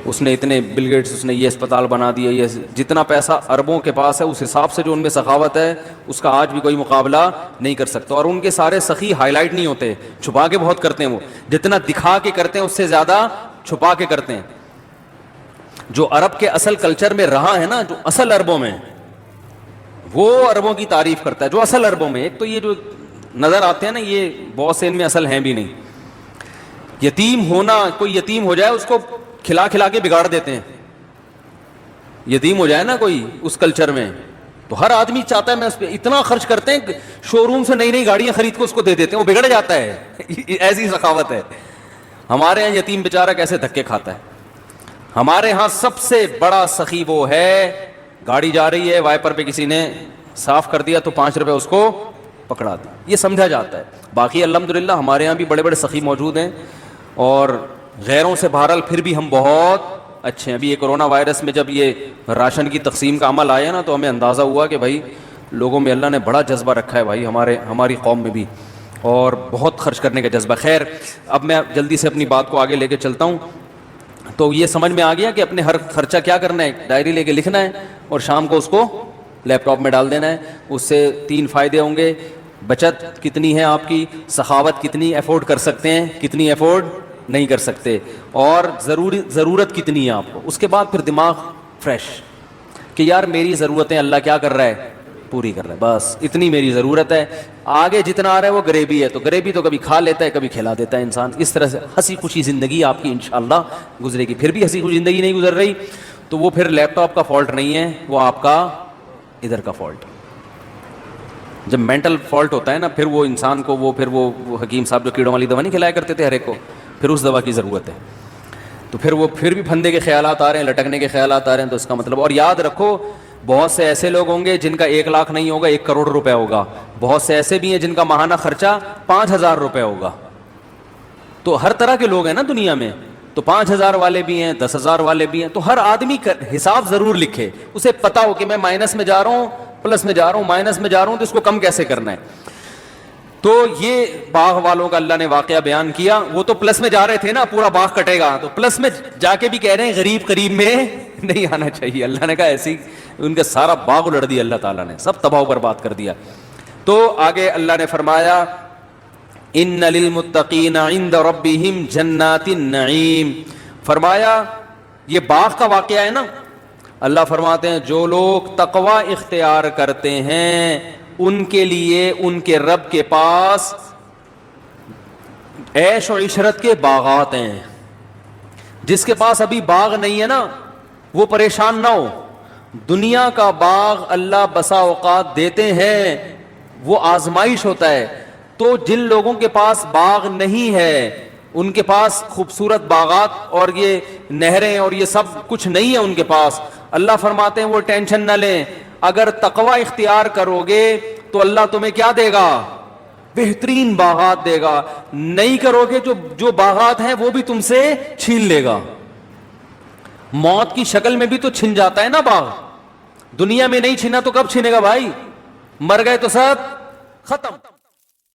اس نے اتنے بل گیٹس، اس نے یہ اسپتال بنا دیا، یہ جتنا پیسہ عربوں کے پاس ہے اس حساب سے جو ان میں سخاوت ہے اس کا آج بھی کوئی مقابلہ نہیں کر سکتا. اور ان کے سارے سخی ہائی لائٹ نہیں ہوتے، چھپا کے بہت کرتے ہیں. وہ جتنا دکھا کے کرتے ہیں اس سے زیادہ چھپا کے کرتے ہیں. جو عرب کے اصل کلچر میں رہا ہے نا، جو اصل عربوں میں، وہ عربوں کی تعریف کرتا ہے. جو اصل عربوں میں، ایک تو یہ جو نظر آتے ہیں نا یہ بہت سے ان میں اصل ہیں بھی نہیں. یتیم ہونا، کوئی یتیم ہو جائے اس کو کھلا کھلا کے بگاڑ دیتے ہیں. یتیم ہو جائے نا کوئی اس کلچر میں تو ہر آدمی چاہتا ہے میں اس پہ اتنا خرچ کرتے ہیں، شو روم سے نئی نئی گاڑیاں خرید کے اس کو دے دیتے ہیں، وہ بگڑ جاتا ہے. ایسی سخاوت ہے. ہمارے یہاں یتیم بیچارہ کیسے دھکے کھاتا ہے. ہمارے ہاں سب سے بڑا سخی وہ ہے، گاڑی جا رہی ہے وائپر پہ کسی نے صاف کر دیا تو 5 روپے اس کو پکڑا دیا, یہ سمجھا جاتا ہے. باقی الحمدللہ ہمارے یہاں بھی بڑے بڑے سخی موجود ہیں, اور غیروں سے بہرحال پھر بھی ہم بہت اچھے ہیں. ابھی یہ کرونا وائرس میں جب یہ راشن کی تقسیم کا عمل آیا نا, تو ہمیں اندازہ ہوا کہ بھائی لوگوں میں اللہ نے بڑا جذبہ رکھا ہے بھائی, ہماری قوم میں بھی, اور بہت خرچ کرنے کا جذبہ. خیر اب میں جلدی سے اپنی بات کو آگے لے کے چلتا ہوں. تو یہ سمجھ میں آ گیا کہ اپنے ہر خرچہ کیا کرنا ہے, ڈائری لے کے لکھنا ہے اور شام کو اس کو لیپ ٹاپ میں ڈال دینا ہے. اس سے 3 فائدے ہوں گے. بچت کتنی ہے آپ کی, سخاوت کتنی افورڈ کر سکتے ہیں, کتنی افورڈ نہیں کر سکتے, اور ضرورت کتنی ہے آپ کو. اس کے بعد پھر دماغ فریش کہ یار میری ضرورتیں اللہ کیا کر رہا ہے, پوری کر رہا ہے, بس اتنی میری ضرورت ہے. آگے جتنا آ رہا ہے وہ غریبی ہے, تو غریبی تو کبھی کھا لیتا ہے کبھی کھلا دیتا ہے انسان. اس طرح سے ہنسی خوشی زندگی آپ کی انشاءاللہ گزرے گی. پھر بھی ہنسی خوشی زندگی نہیں گزر رہی تو وہ پھر لیپ ٹاپ کا فالٹ نہیں ہے, وہ آپ کا ادھر کا فالٹ. جب مینٹل فالٹ ہوتا ہے نا, پھر وہ انسان کو وہ حکیم صاحب جو کیڑوں والی دوا نہیں کھلایا کرتے تھے ہر ایک کو, پھر اس دوا کی ضرورت ہے. تو پھر بھی پھندے کے خیالات آ رہے ہیں, لٹکنے کے خیالات آ رہے ہیں, تو اس کا مطلب. اور یاد رکھو بہت سے ایسے لوگ ہوں گے جن کا 1 لاکھ نہیں ہوگا, 1 کروڑ روپے ہوگا. بہت سے ایسے بھی ہیں جن کا ماہانہ خرچہ 5,000 روپے ہوگا. تو ہر طرح کے لوگ ہیں نا دنیا میں, تو 5,000 والے بھی ہیں, 10,000 والے بھی ہیں. تو ہر آدمی حساب ضرور لکھے, اسے پتا ہو کہ میں مائنس میں جا رہا ہوں, پلس میں جا رہا ہوں, مائنس میں جا رہا ہوں, تو اس کو کم کیسے کرنا ہے. تو یہ باغ والوں کا اللہ نے واقعہ بیان کیا. وہ تو پلس میں جا رہے تھے نا, پورا باغ کٹے گا, تو پلس میں جا کے بھی کہہ رہے ہیں غریب قریب میں نہیں آنا چاہیے. اللہ نے کہا ایسی ان کا سارا باغ الٹ دیا اللہ تعالیٰ نے, سب تباہ و برباد کر دیا. تو آگے اللہ نے فرمایا ان للمتقین عند ربہم جنات النعیم. فرمایا یہ باغ کا واقعہ ہے نا, اللہ فرماتے ہیں جو لوگ تقوی اختیار کرتے ہیں ان کے لیے ان کے رب کے پاس عیش و عشرت کے باغات ہیں. جس کے پاس ابھی باغ نہیں ہے نا وہ پریشان نہ ہو. دنیا کا باغ اللہ بسا اوقات دیتے ہیں, وہ آزمائش ہوتا ہے. تو جن لوگوں کے پاس باغ نہیں ہے, ان کے پاس خوبصورت باغات اور یہ نہریں اور یہ سب کچھ نہیں ہے ان کے پاس, اللہ فرماتے ہیں وہ ٹینشن نہ لیں. اگر تقوی اختیار کرو گے تو اللہ تمہیں کیا دے گا, بہترین باغات دے گا. نہیں کرو گے جو باغات ہیں وہ بھی تم سے چھین لے گا. موت کی شکل میں بھی تو چھن جاتا ہے نا باغ, دنیا میں نہیں چھنا تو کب چھنے گا بھائی, مر گئے تو سب ختم.